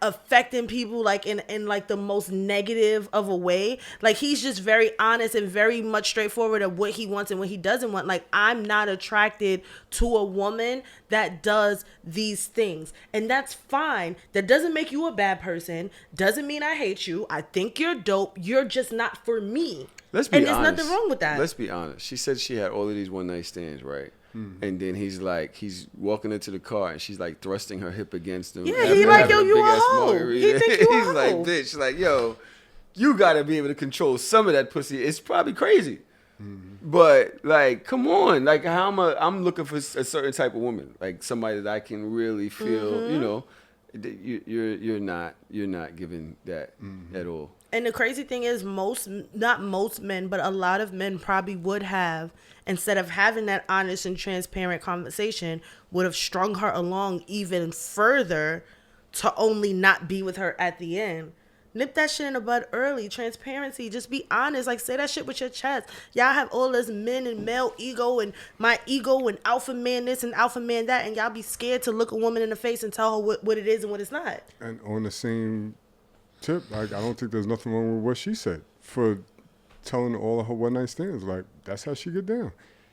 affecting people like in like the most negative of a way. Like, he's just very honest and very much straightforward of what he wants and what he doesn't want. Like, I'm not attracted to a woman that does these things, and that's fine. That doesn't make you a bad person. Doesn't mean I hate you. I think you're dope. You're just not for me. Let's be honest. And there's nothing wrong with that. Let's be honest. She said she had all of these one night stands, right? And then he's walking into the car and she's like thrusting her hip against him. Yeah, he like, yo, you a hoe. He think you a He's hoe. like, bitch, like, yo, you gotta be able to control some of that pussy. It's probably crazy. But like, come on, like, I'm looking for a certain type of woman, like somebody that I can really feel, you're not giving that at all. And the crazy thing is, not most men, but a lot of men probably would have, instead of having that honest and transparent conversation, would have strung her along even further to only not be with her at the end. Nip that shit in the bud early. Transparency. Just be honest. Like, say that shit with your chest. Y'all have all this men and male ego and my ego and alpha man this and alpha man that, and y'all be scared to look a woman in the face and tell her what it is and what it's not. And on the same tip, like, I don't think there's nothing wrong with what she said for telling all of her one night stands. Like, that's how she get down.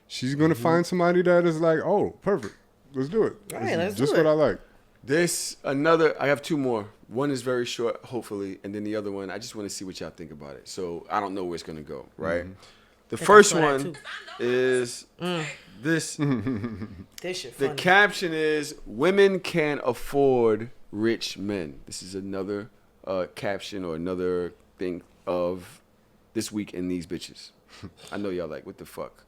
She's gonna find somebody that is like, oh, perfect, let's do it. All right, let's just do it. what I like. I have two more. One is very short, hopefully, and then the other one, I just want to see what y'all think about it. So I don't know where it's gonna go, right? The first one is this. This shit funny. The caption is, "Women can't afford rich men." This is another caption or another thing of this week in these bitches. I know y'all like, what the fuck?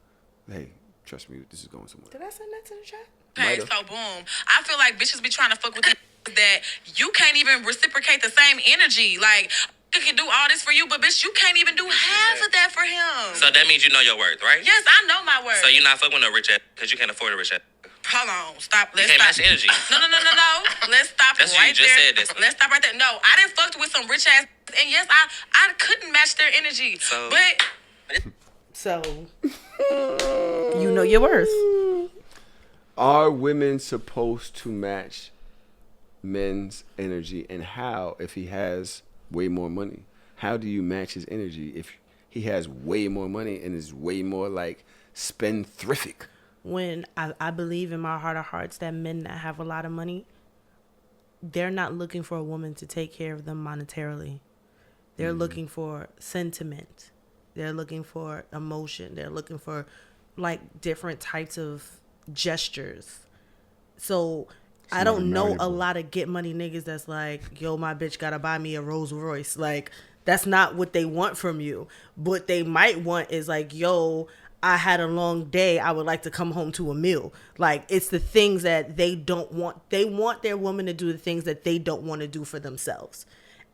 Hey, trust me, this is going somewhere. Did I send that to the chat? Okay, so boom. I feel like bitches be trying to fuck with that you can't even reciprocate the same energy. Like, I can do all this for you, but bitch, you can't even do half of that for him. So that means you know your worth, right? Yes, I know my worth. So you're not fucking with no rich ass because you can't afford a rich ass. Hold on, stop. Let's can't stop. match the energy. No. Let's stop That's what right you just there. said, that's- Let's stop right there. No, I didn't fuck with some rich ass, and yes, I couldn't match their energy. So- But So, you know your worth. Are women supposed to match men's energy? And how, if he has way more money? How do you match his energy if he has way more money and is way more like spendthriftic? When I believe in my heart of hearts that men that have a lot of money, they're not looking for a woman to take care of them monetarily. They're looking for sentiment. They're looking for emotion. They're looking for like different types of gestures. So I don't know a lot of get money niggas that's like, yo, my bitch gotta buy me a Rolls Royce. Like, that's not what they want from you. What they might want is like, yo, I had a long day. I would like to come home to a meal. Like, it's the things that they don't want. They want their woman to do the things that they don't want to do for themselves.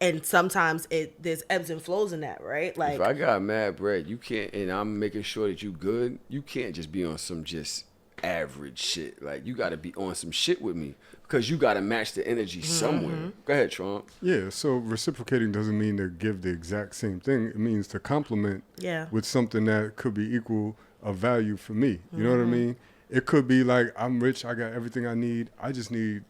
And sometimes there's ebbs and flows in that, right? Like, if I got mad bread, you can't, and I'm making sure that you good, you can't just be on some just average shit. Like, you got to be on some shit with me because you got to match the energy somewhere. Go ahead, Trump. Yeah, so reciprocating doesn't mean to give the exact same thing. It means to compliment with something that could be equal of value for me. You know what I mean? It could be like, I'm rich, I got everything I need. I just need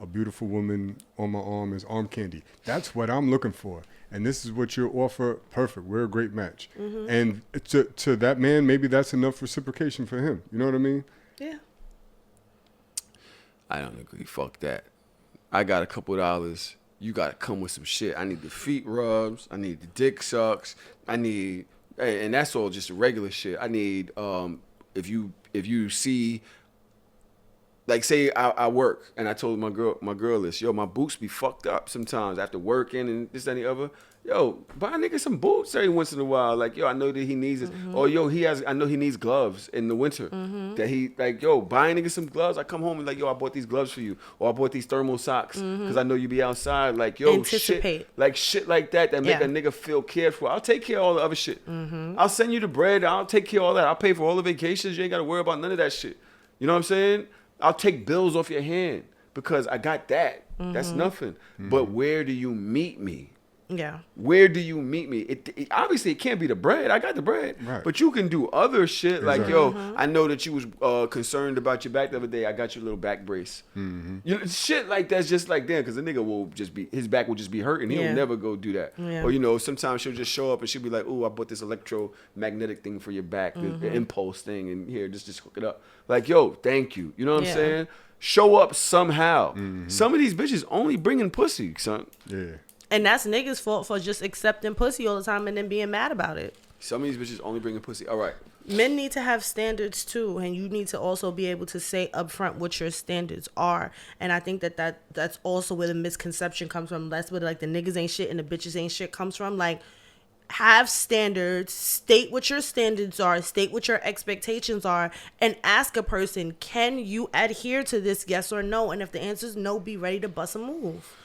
a beautiful woman on my arm as arm candy. That's what I'm looking for. And this is what you offer. Perfect. We're a great match. And to that man, maybe that's enough reciprocation for him. You know what I mean? yeah. I don't agree. Fuck that. I got a couple $. You got to come with some shit. I need the feet rubs. I need the dick sucks. I need, and that's all just regular shit. I need, if you see, like, say I work and I told my girl this, yo, my boots be fucked up sometimes after working and this and the other. Yo, buy a nigga some boots every once in a while. Like, yo, I know that he needs it. Or yo, I know he needs gloves in the winter. That he, like, yo, buy a nigga some gloves. I come home and like, yo, I bought these gloves for you. Or I bought these thermal socks because I know you be outside. Like, yo, Anticipate. shit like that make a nigga feel cared for. I'll take care of all the other shit. I'll send you the bread. I'll take care of all that. I'll pay for all the vacations. You ain't got to worry about none of that shit. You know what I'm saying? I'll take bills off your hand because I got that. That's nothing. But where do you meet me? Yeah. Where do you meet me? It obviously it can't be the bread. I got the bread, right. But you can do other shit. Exactly. Like, yo, I know that you was concerned about your back the other day. I got you a little back brace. You know, shit like that's just like damn, because the nigga will just be, his back will just be hurting. He'll never go do that. Or you know, sometimes she'll just show up and she'll be like, "Ooh, I bought this electromagnetic thing for your back, the impulse thing, and here, just hook it up." Like, yo, thank you. You know what I'm saying? Show up somehow. Some of these bitches only bringing pussy, son. Yeah. And that's niggas' fault for just accepting pussy all the time and then being mad about it. Some of these bitches only bringing pussy. All right. Men need to have standards too, and you need to also be able to say upfront what your standards are. And I think that's also where the misconception comes from. That's where like the niggas ain't shit and the bitches ain't shit comes from. Like, have standards, state what your standards are, state what your expectations are, and ask a person, can you adhere to this, yes or no? And if the answer is no, be ready to bust a move.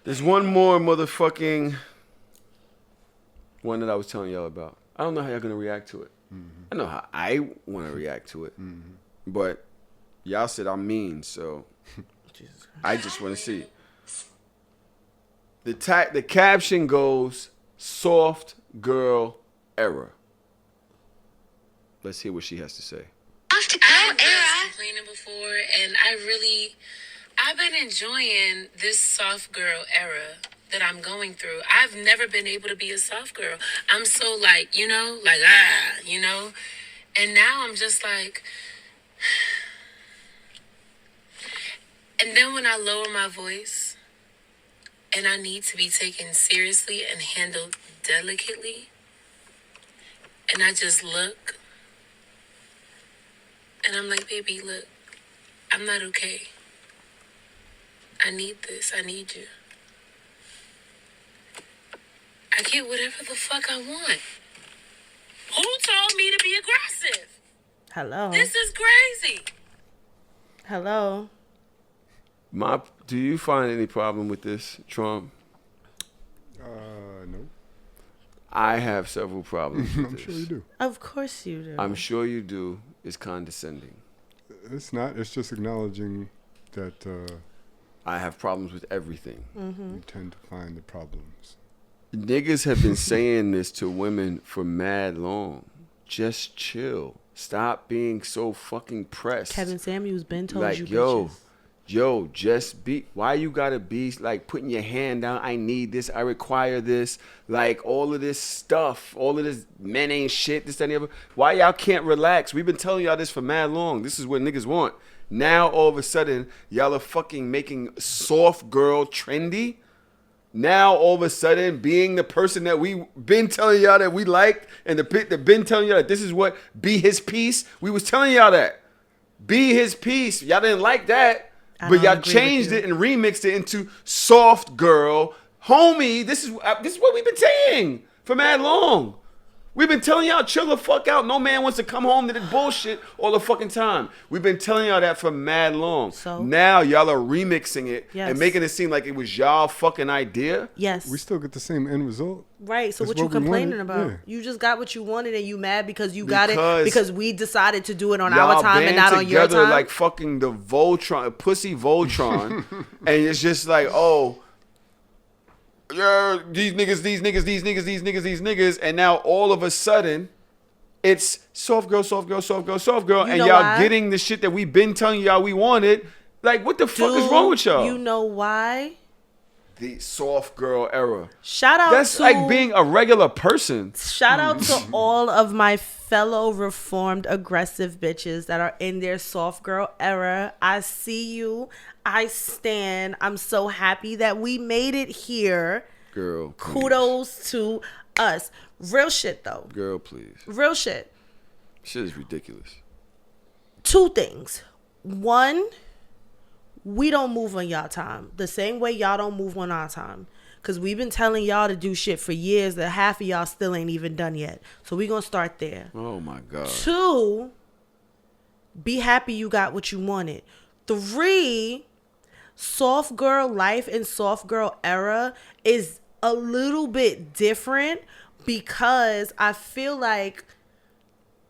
There's one more motherfucking one that I was telling y'all about. I don't know how y'all gonna react to it. I know how I want to react to it, but y'all said I'm mean, so I just want to see. The caption goes, "Soft girl era." Let's hear what she has to say. I've been complaining before, and I've been enjoying this soft girl era that I'm going through. I've never been able to be a soft girl. I'm so like, you know, and now I'm just like, and then when I lower my voice and I need to be taken seriously and handled delicately, and I just look and I'm like, baby, look, I'm not okay. I need this. I need you. I get whatever the fuck I want. Who told me to be aggressive? Hello. This is crazy. Hello. Do you find any problem with this, Trump? No. I have several problems with I'm this. sure you do. Of course you do. I'm sure you do. It's condescending. It's not. It's just acknowledging that I have problems with everything. you tend to find the problems. Niggas have been saying this to women for mad long. Just chill. Stop being so fucking pressed. Kevin Samuels been told like, you yo, just be. Why you gotta be like putting your hand down? I need this. I require this. Like all of this stuff. All of this men ain't shit. This, that, and the other. Why y'all can't relax? We've been telling y'all this for mad long. This is what niggas want. Now all of a sudden y'all are fucking making soft girl trendy. Now all of a sudden being the person that we been telling y'all that we liked and the been telling y'all that this is what be his piece. We was telling y'all that. Be his piece. Y'all didn't like that. But y'all changed it and remixed it into soft girl. Homie, this is what we've been saying for mad long. We've been telling y'all chill the fuck out. No man wants to come home to this bullshit all the fucking time. We've been telling y'all that for mad long. So? Now y'all are remixing it Yes. and making it seem like it was y'all fucking idea. Yes. We still get the same end result. Right. So That's what you what we complaining wanted, about? yeah. You just got what you wanted and you mad because you got it Because because we decided to do it on Y'all our time and band not on your together time. like fucking the Voltron, pussy Voltron, and it's just like, oh, yeah, these niggas, and now all of a sudden, it's soft girl, You and know y'all why? getting the shit that we've been telling y'all we wanted. Like, what the fuck is wrong with y'all? You know why? The soft girl era. Shout out That's to like being a regular person. Shout out to all of my fellow reformed aggressive bitches that are in their soft girl era. I see you. I stand. I'm so happy that we made it here. Girl, please. Kudos to us. Real shit though. Girl, please. Real shit. Shit is ridiculous. 2 things. 1, we don't move on y'all time. The same way y'all don't move on our time. Because we've been telling y'all to do shit for years that half of y'all still ain't even done yet. So we going to start there. Oh, my God. 2, be happy you got what you wanted. 3, soft girl life and soft girl era is a little bit different because I feel like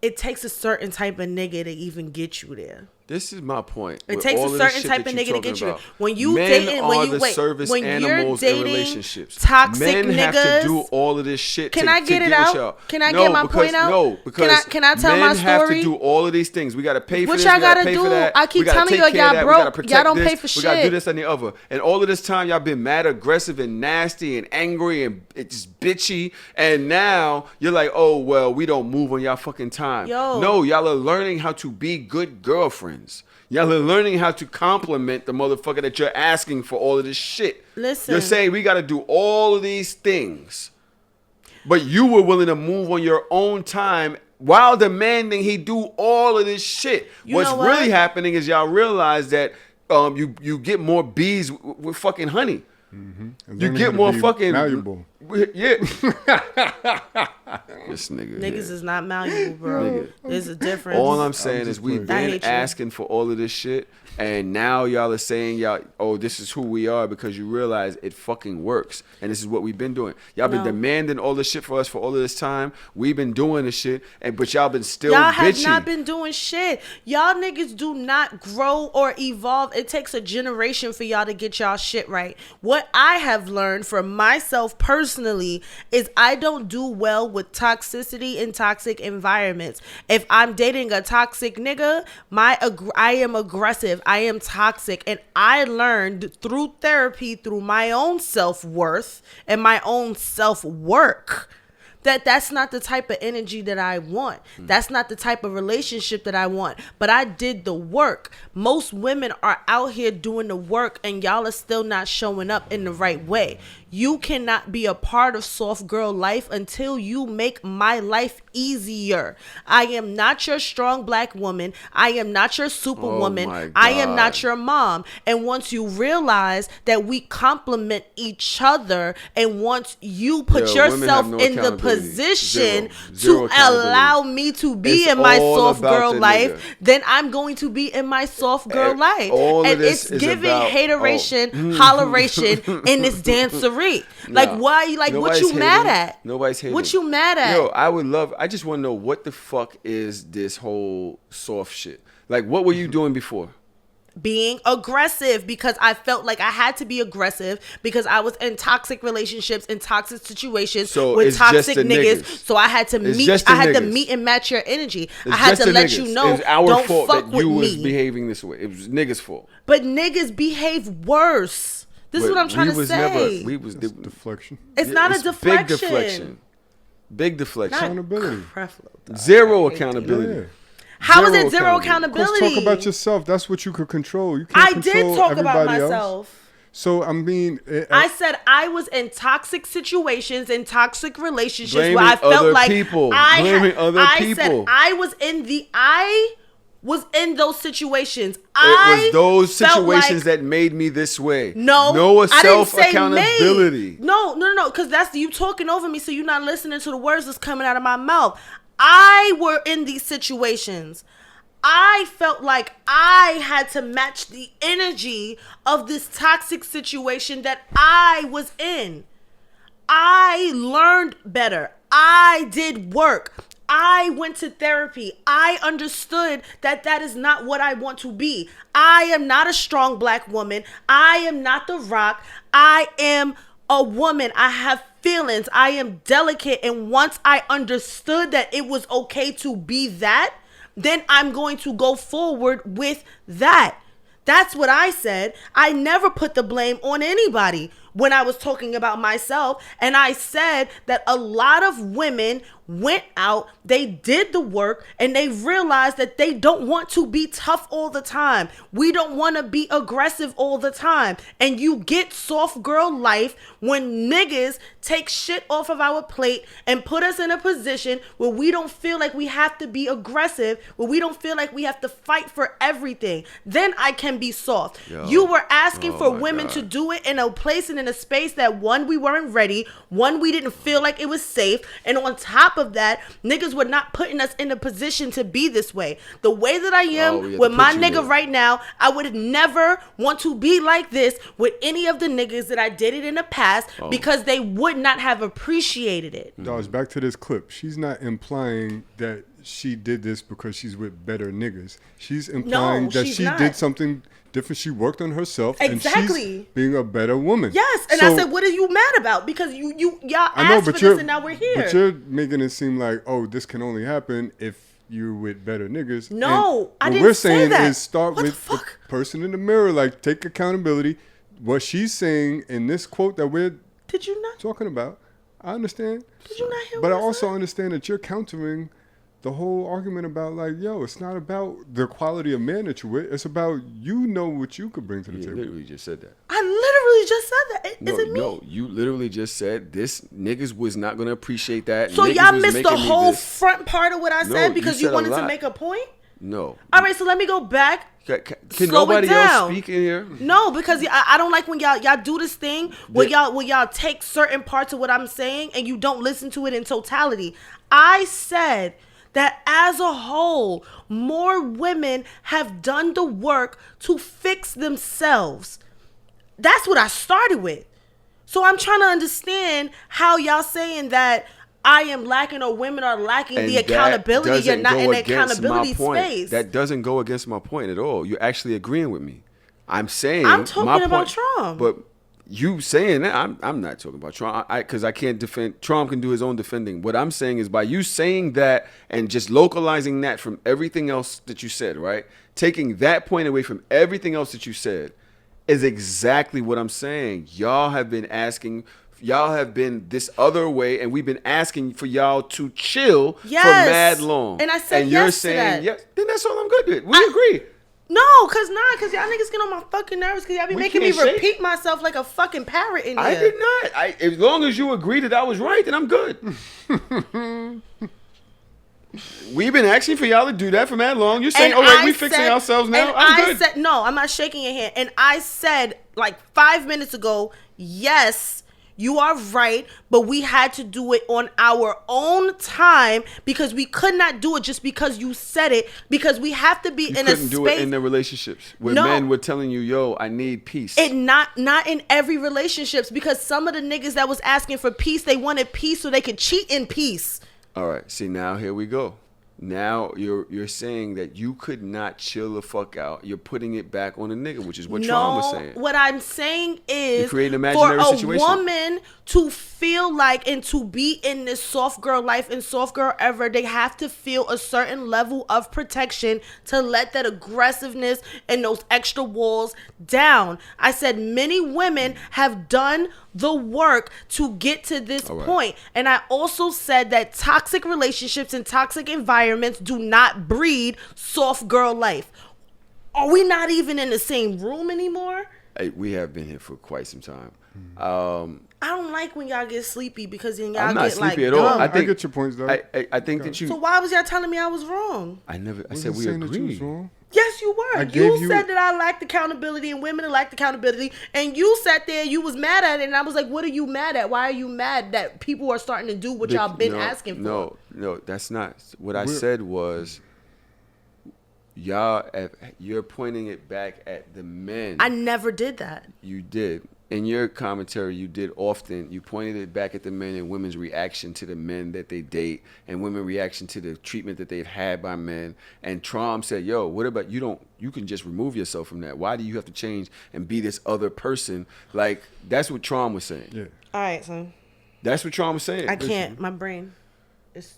it takes a certain type of nigga to even get you there. This is my point. It with takes a all of certain this shit type that of you're nigga to talking get you. about. When you Men dating, when are you the wait, service when you're animals in dating relationships. toxic Men have niggas, to do all of this shit. Can to, I get to it with out? y'all. Can I get my point out? No, because Can I tell men my have to story? do all of these things. We got to pay for What this. y'all We got to gotta pay do? for that. I keep we gotta telling take you, care of y'all that. broke. We got to protect Y'all don't this. pay for We got to do shit. this and the other. And all of this time, y'all been mad aggressive and nasty and angry and it's just bitchy. And now you're like, oh well, we don't move on y'all fucking time. Yo. No, y'all are learning how to be good girlfriends. Y'all are learning how to compliment the motherfucker that you're asking for all of this shit. Listen. You're saying we got to do all of these things, but you were willing to move on your own time while demanding he do all of this shit. You What's know what? really happening is y'all realize that you get more bees with fucking honey. And You learning get how to more be fucking malleable. Yeah. This nigga. Niggas here. is not malleable, bro. Nigga. There's a difference. All I'm saying is just we've playing. I been hate you. asking for all of this shit, and now y'all are saying y'all, oh, this is who we are because you realize it fucking works, and this is what we've been doing. Y'all been No. demanding all this shit for us for all of this time. We've been doing this shit, but y'all been still Y'all bitchy. have not been doing shit. Y'all niggas do not grow or evolve. It takes a generation for y'all to get y'all shit right. What I have learned from myself personally is I don't do well with toxicity in toxic environments. If I'm dating a toxic nigga, I am aggressive. I am toxic. And I learned through therapy, through my own self-worth and my own self-work, that's not the type of energy that I want. That's not the type of relationship that I want. But I did the work. Most women are out here doing the work and y'all are still not showing up in the right way. You cannot be a part of soft girl life until you make my life easier. I am not your strong black woman. I am not your superwoman. my I am God. not your mom. And once you realize that we complement each other, and once you put Yeah, women yourself have no in the accountability. position Zero to accountability. allow me to be It's in my all soft about girl the life, nigga. then I'm going to be in my soft girl And life. all of And this it's is giving about- hateration, oh. holleration in this dancery. Like, Nah. why? Like, what Nobody's you mad hating. at? Nobody's hating. What you mad at? Yo, I just want to know what the fuck is this whole soft shit? Like, what were you doing before? Being aggressive, because I felt like I had to be aggressive because I was in toxic relationships, in toxic situations So with it's just toxic the niggas. niggas. So I had to It's meet. just the I had to niggas. meet and match your energy. It's I had just to the let niggas. you know. It's our don't fault fuck that with you was me. behaving this way. It was niggas' fault. But niggas behave worse. This is But what I'm trying we to was say. We was That's deflection. It's not a Big deflection. deflection. Big deflection. Accountability. Zero Yeah. accountability. How is it zero Because accountability? talk about yourself. That's what you could control. You can't I control did talk about everybody else. myself. So I mean, I said I was in toxic situations, in toxic relationships Blaming where I felt other like people. Blaming other I people. said I was in those situations. It was those felt situations like- that made me this way. No, I didn't self say accountability. made. No, because that's you talking over me, so you're not listening to the words that's coming out of my mouth. I were in these situations. I felt like I had to match the energy of this toxic situation that I was in. I learned better. I did work. I went to therapy. I understood that that is not what I want to be. I am not a strong black woman. I am not The Rock. I am a woman. I have feelings. I am delicate. And once I understood that it was okay to be that, then I'm going to go forward with that. That's what I said. I never put the blame on anybody when I was talking about myself. And I said that a lot of women went out, they did the work, and they realized that they don't want to be tough all the time. We don't want to be aggressive all the time. And you get soft girl life when niggas take shit off of our plate and put us in a position where we don't feel like we have to be aggressive, where we don't feel like we have to fight for everything. Then I can be soft. You were asking for women to do it in a place and in a space that, one, we weren't ready, one, we didn't feel like it was safe, and on top of that, niggas were not putting us in a position to be this way. The way that I am with my nigga right now, I would never want to be like this with any of the niggas that I dated in the past because they would not have appreciated it. Dogs, back to this clip. She's not implying that she did this because she's with better niggas. She's implying that she did something different. She worked on herself. Exactly. And she's being a better woman. Yes. And I said, what are you mad about? Because y'all asked for this and now we're here. But you're making it seem like, oh, this can only happen if you're with better niggas. No, I didn't say that. What we're saying is start with the person in the mirror. Like, take accountability. What she's saying in this quote that we're talking about, I understand. Did you not hear But I what also said? understand that you're countering the whole argument about, like, yo, it's not about the quality of man that you're with. It's about you know what you could bring to the table. You literally just said that. I literally just said that. Is it me? No, you literally just said this niggas was not going to appreciate that. So niggas y'all was missed the making me whole this. front part of what I said because you said a wanted to lot. make a point? No. All right, so let me go back. Can Slow nobody it down. else speak in here? No, because I don't like when y'all do this thing where y'all take certain parts of what I'm saying and you don't listen to it in totality. I said that as a whole, more women have done the work to fix themselves. That's what I started with. So I'm trying to understand how y'all saying that I am lacking or women are lacking the accountability. You're not in the accountability space. That doesn't go against my point at all. You're actually agreeing with me. I'm saying I'm talking about Trump. But you saying that, I'm not talking about Trump because I can't defend. Trump can do his own defending. What I'm saying is by you saying that and just localizing that from everything else that you said, right? Taking that point away from everything else that you said is exactly what I'm saying. Y'all have been asking. Y'all have been this other way, and we've been asking for y'all to chill for mad long. And I said and yes you're to saying that. yes. Then that's all I'm good with. We agree. No, cause y'all niggas get on my fucking nerves because y'all be making me repeat myself like a fucking parrot in here. I did not. As long as you agree that I was right, then I'm good. We've been asking for y'all to do that for mad long. You're saying, we fixing ourselves now. I'm good. Said, no, I'm not shaking your hand. And I said like 5 minutes ago, yes, you are right, but we had to do it on our own time because we could not do it just because you said it, because we have to be in a space. You couldn't do it in the relationships where men were telling you, yo, I need peace. Not in every relationships, because some of the niggas that was asking for peace, they wanted peace so they could cheat in peace. All right, see, now here we go. Now you're saying that you could not chill the fuck out. You're putting it back on a nigga, which is what Tron was saying. What I'm saying is for a situation. Woman to feel like and to be in this soft girl life and soft girl ever, they have to feel a certain level of protection to let that aggressiveness and those extra walls down. I said many women have done the work to get to this point. And I also said that toxic relationships and toxic environments do not breed soft girl life. Are we not even in the same room anymore? Hey, we have been here for quite some time. I don't like when y'all get sleepy because then y'all I'm not get like sleepy at all. dumb. I think- get your points though. I think that you. So why was y'all telling me I was wrong? I Wasn't said we saying that you was agreed. wrong. Yes, you were. I You gave you- said that I lacked accountability and women lacked accountability, and you sat there, you was mad at it, and I was like, what are you mad at? Why are you mad that people are starting to do what y'all been asking for? No, that's not. What I said was, you're pointing it back at the men. I never did that. You did. In your commentary, you did often. You pointed it back at the men and women's reaction to the men that they date, and women's reaction to the treatment that they've had by men. And Trom said, "Yo, what about you? You can just remove yourself from that. Why do you have to change and be this other person?" Like that's what Trom was saying. Yeah. All right, son. That's what Trom was saying. I can't. My brain is.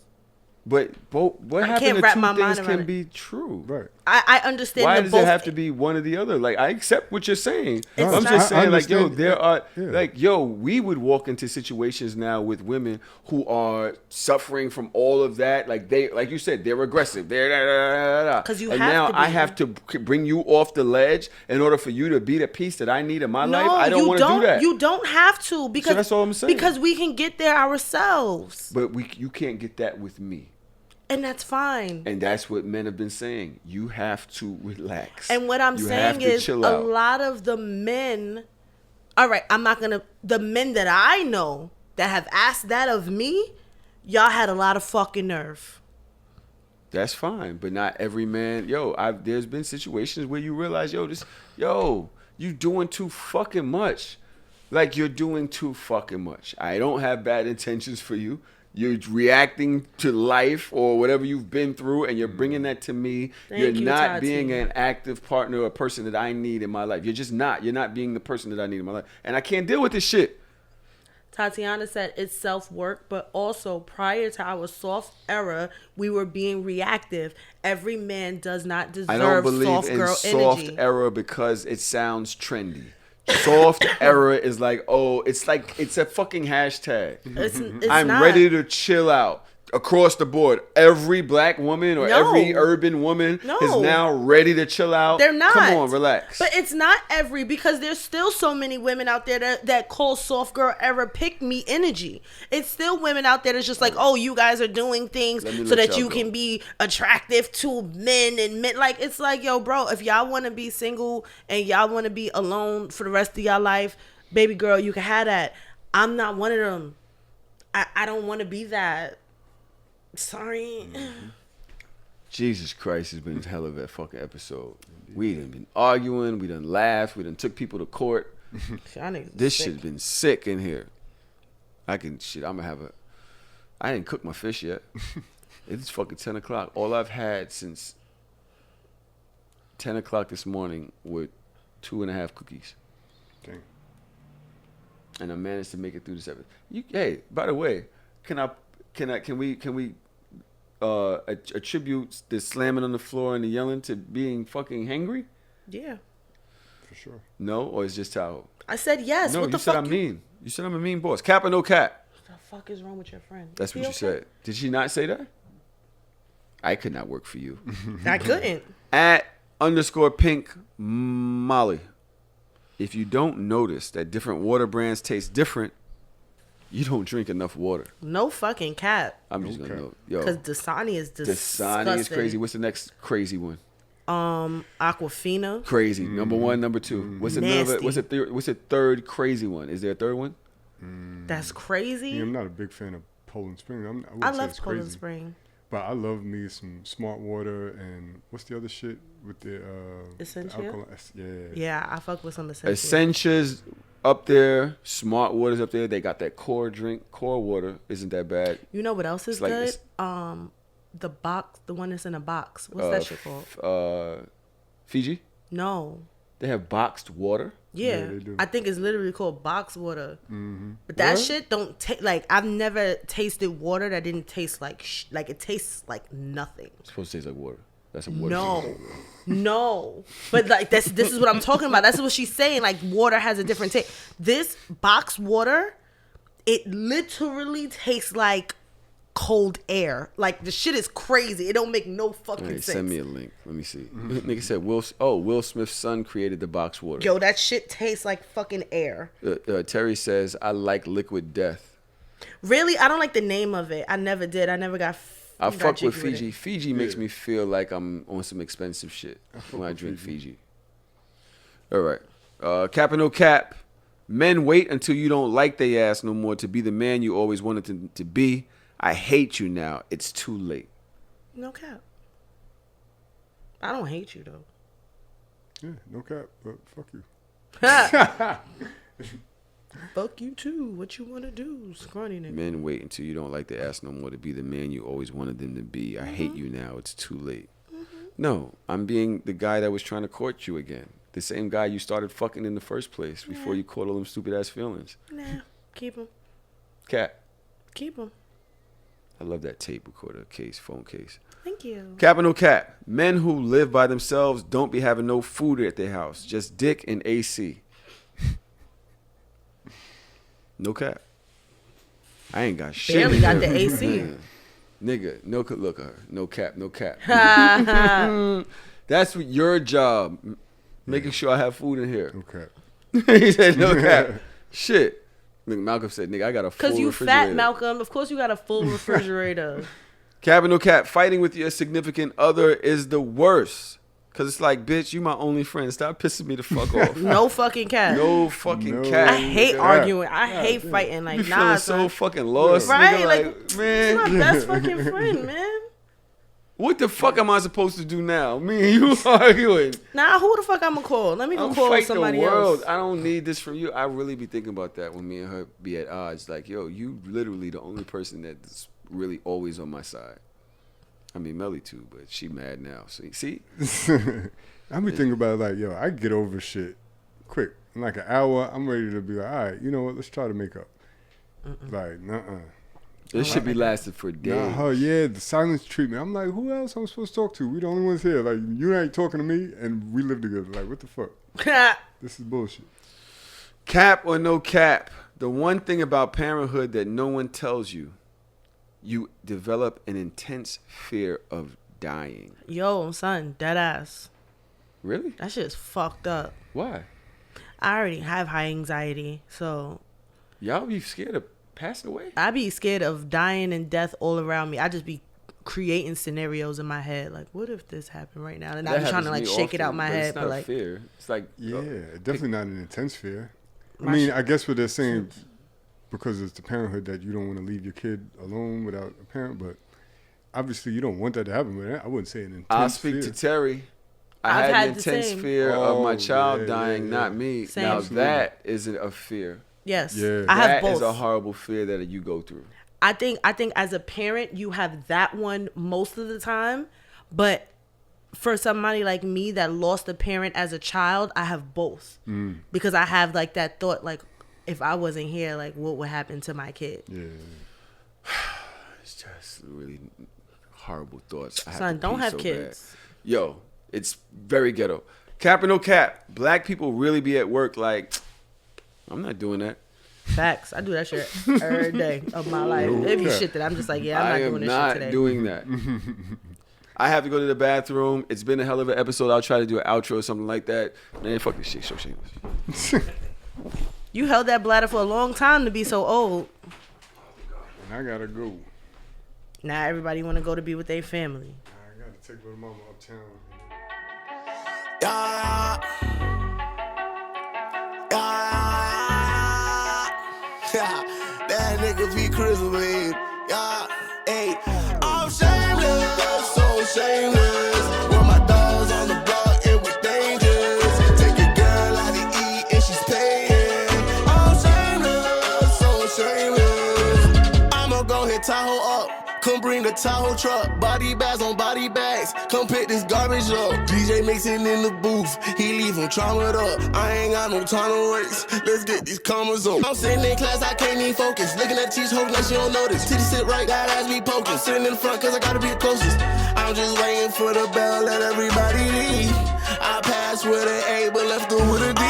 But what I happened can't to wrap two my things mind around can it. be true. Right. I understand. Why the does both, it have to be one or the other? Like I accept what you're saying. It's I'm not- just I saying, like, yo, understand. there are Yeah. like, yo, we would walk into situations now with women who are suffering from all of that. Like they, like you said, they're aggressive. They're 'Cause you and have now to I be. have to bring you off the ledge in order for you to be the peace that I need in my life. No, I don't you want to do that. You don't have to because that's all I'm saying. Because we can get there ourselves, But you can't get that with me. and that's fine. And that's what men have been saying. You have to relax. And what I'm You saying have to is chill a out. lot of the men, all right, I'm not going to, the men that I know that have asked that of me, y'all had a lot of fucking nerve. That's fine, but not every man. There's been situations where you realize, you doing too fucking much. Like you're doing too fucking much. I don't have bad intentions for you. You're reacting to life or whatever you've been through, and you're bringing that to me. Thank You're you, not Tati. being an active partner or a person that I need in my life. You're just not. You're not being the person that I need in my life. And I can't deal with this shit. Tatiana said it's self-work, but also prior to our soft era, we were being reactive. Every man does not I don't deserve believe soft in girl soft energy. era because it sounds trendy. Soft era is like, it's a fucking hashtag. It's I'm not. ready to chill out across the board. Every black woman or No. every urban woman No. is now ready to chill out. They're not. Come on, relax. But it's not every, because there's still so many women out there that call soft girl era pick me energy. It's still women out there that's just like, oh, you guys are doing things Let me so let that y'all you go. can be attractive to men and men. Like, it's like, yo, bro, if y'all want to be single and y'all want to be alone for the rest of y'all life, baby girl, you can have that. I'm not one of them. I don't want to be that. Sorry. Jesus Christ, it's been a hell of a fucking episode. We done been arguing, we done laughed, we done took people to court. Y'all niggas This sick. shit's been sick in here. I'm gonna have I didn't cook my fish yet. It's fucking 10 o'clock. All I've had since 10 o'clock this morning were 2.5 cookies. Dang. And I managed to make it through this episode. Hey, by the way, can we attribute the slamming on the floor and the yelling to being fucking hangry? Yeah. For sure. No, or it's just Tahoe? I said yes. No, what the you said fuck I'm mean. You said I'm a mean boss. Cap or no cap? What the fuck is wrong with your friend? That's He what you okay? said. Did she not say that? I could not work for you. I couldn't. At _pink Molly. If you don't notice that different water brands taste different, you don't drink enough water. No fucking cap. I'm just gonna know. Yo, Because Dasani is disgusting. Dasani is crazy. What's the next crazy one? Aquafina. Crazy. Number one, number two. What's Nasty. What's the third crazy one? Is there a third one? That's crazy. Yeah, I'm not a big fan of Poland Spring. I love Poland Spring. But I love me some Smart Water and what's the other shit with the Essentia? the alcohol? Yeah. Yeah, I fuck with some Essentia. Essentia's up there. Smart Water's up there. They got that core drink. Core Water isn't that bad. You know what else is It's like good? this- The box, the one that's in a box. What's that shit called? Fiji. No. They have boxed water. Yeah, they do. I think it's literally called box water. But that What? shit don't taste like, I've never tasted water that didn't taste like like it tastes like nothing. It's supposed to taste like water. That's a water. No, no. But like this is what I'm talking about. That's what she's saying. Like water has a different taste. This box water, it literally tastes like cold air. Like the shit is crazy. It don't make no fucking Hey, sense. send me a link. Let me see. Nigga said Will Smith's son created the box water. Yo, that shit tastes like fucking air. Terry says I like liquid death. Really? I don't like the name of it. I never did. I never got. I fuck with jiggy Fiji. Fiji makes me feel like I'm on some expensive shit when I drink Fiji. All right. Cap or no cap. Men wait until you don't like their ass no more to be the man you always wanted to be. I hate you now. It's too late. No cap. I don't hate you though. Yeah, no cap, but fuck you. Fuck you too. What you want to do, scrawny nigga? Men wait until you don't like their ass no more to be the man you always wanted them to be. I hate you now. It's too late. No, I'm being the guy that was trying to court you again. The same guy you started fucking in the first place before you caught all them stupid ass feelings. Nah, keep him. Cap. Keep him. I love that tape recorder phone case. Thank you. Cap or no cap. Men who live by themselves don't be having no food at their house. Just dick and AC. No cap. I ain't got shit. Barely in got there. the AC. Nigga, no look at her. No cap, no cap. That's what your job. Making sure I have food in here. No cap. He said no cap. Shit. Nigga, Malcolm said, nigga, I got a full Cause you refrigerator. fat, Malcolm. Of course you got a full refrigerator. Cap or no cap, fighting with your significant other is the worst. Cause it's like, bitch, you my only friend. Stop pissing me the fuck off. No fucking cap. No fucking No. cap. I hate nigga. arguing. I hate fighting. Like, You nah, feeling son. so fucking lost, Right? nigga. Like, Man, He's my best fucking friend, man. what the fuck am I supposed to do now? Me and you arguing. Nah, who the fuck I'ma call? Let me go I'm call fighting somebody the world. else. I don't need this from you. I really be thinking about that when me and her be at odds. Like, yo, you literally the only person that's really always on my side. I mean, Melly too, but she mad now. See? I be thinking about it like, yo, I get over shit quick. In like an hour, I'm ready to be like, all right, you know what? Let's try to make up. Like, nuh-uh. This should be lasted for days. Nah, her, yeah, the silence treatment. I'm like, who else I'm supposed to talk to? We the only ones here. Like, you ain't talking to me, and we live together. Like, what the fuck? This is bullshit. Cap or no cap, the one thing about parenthood that no one tells you, you develop an intense fear of dying. Yo, son, dead ass. Really? That shit's fucked up. Why? I already have high anxiety, so Y'all be scared of passing away? I be scared of dying and death all around me. I just be creating scenarios in my head, like, what if this happened right now? And I be trying to like shake it out my head, It's not but a like, fear. It's like Yeah, definitely not an intense fear. I My mean, shit- I guess what they're saying, because it's the parenthood, that you don't want to leave your kid alone without a parent, but obviously you don't want that to happen. But I wouldn't say an intense I'll speak fear. to Terry. I've I had had an the intense same. fear of my Oh, child yeah, dying, yeah, not yeah. me. Same. Now Absolutely. that isn't a fear. yes, Yeah. I have That both. is a horrible fear that you go through. I think as a parent, you have that one most of the time, but for somebody like me that lost a parent as a child, I have both because I have like that thought, like if I wasn't here, like what would happen to my kid? Yeah. It's just really horrible thoughts. I have Son, to don't pee have so kids. bad. Yo, it's very ghetto. Cap or no cap, black people really be at work like, I'm not doing that. Facts. I do that shit every day of my life. It be Okay. shit that I'm just like, yeah, I'm I not am doing this not shit today. doing that. I have to go to the bathroom. It's been a hell of an episode. I'll try to do an outro or something like that. Man, fuck this shit. So shameless. You held that bladder for a long time to be so old. And I gotta go. Now everybody want to go to be with their family. I gotta take little mama uptown. Yeah. Yeah. That nigga be Christmas. Yeah. Hey. I'm shameless, so shameless. With my dogs on the block, it was dangerous. Take a girl out to eat and she's paying. I'm shameless, so shameless. I'ma go hit Tahoe up. Come bring the Tahoe truck, body bags on body bags. Come pick this garbage up. DJ mixing in the booth, he leave him traumatized up. I ain't got no time to waste. Let's get these commas up. I'm sitting in class, I can't even focus. Looking at teach, hoping that she don't notice. Titty sit right, got ass be poking. Sitting in the front, cause I gotta be the closest. I'm just waiting for the bell, let everybody leave. I passed with an A, but left her with a D.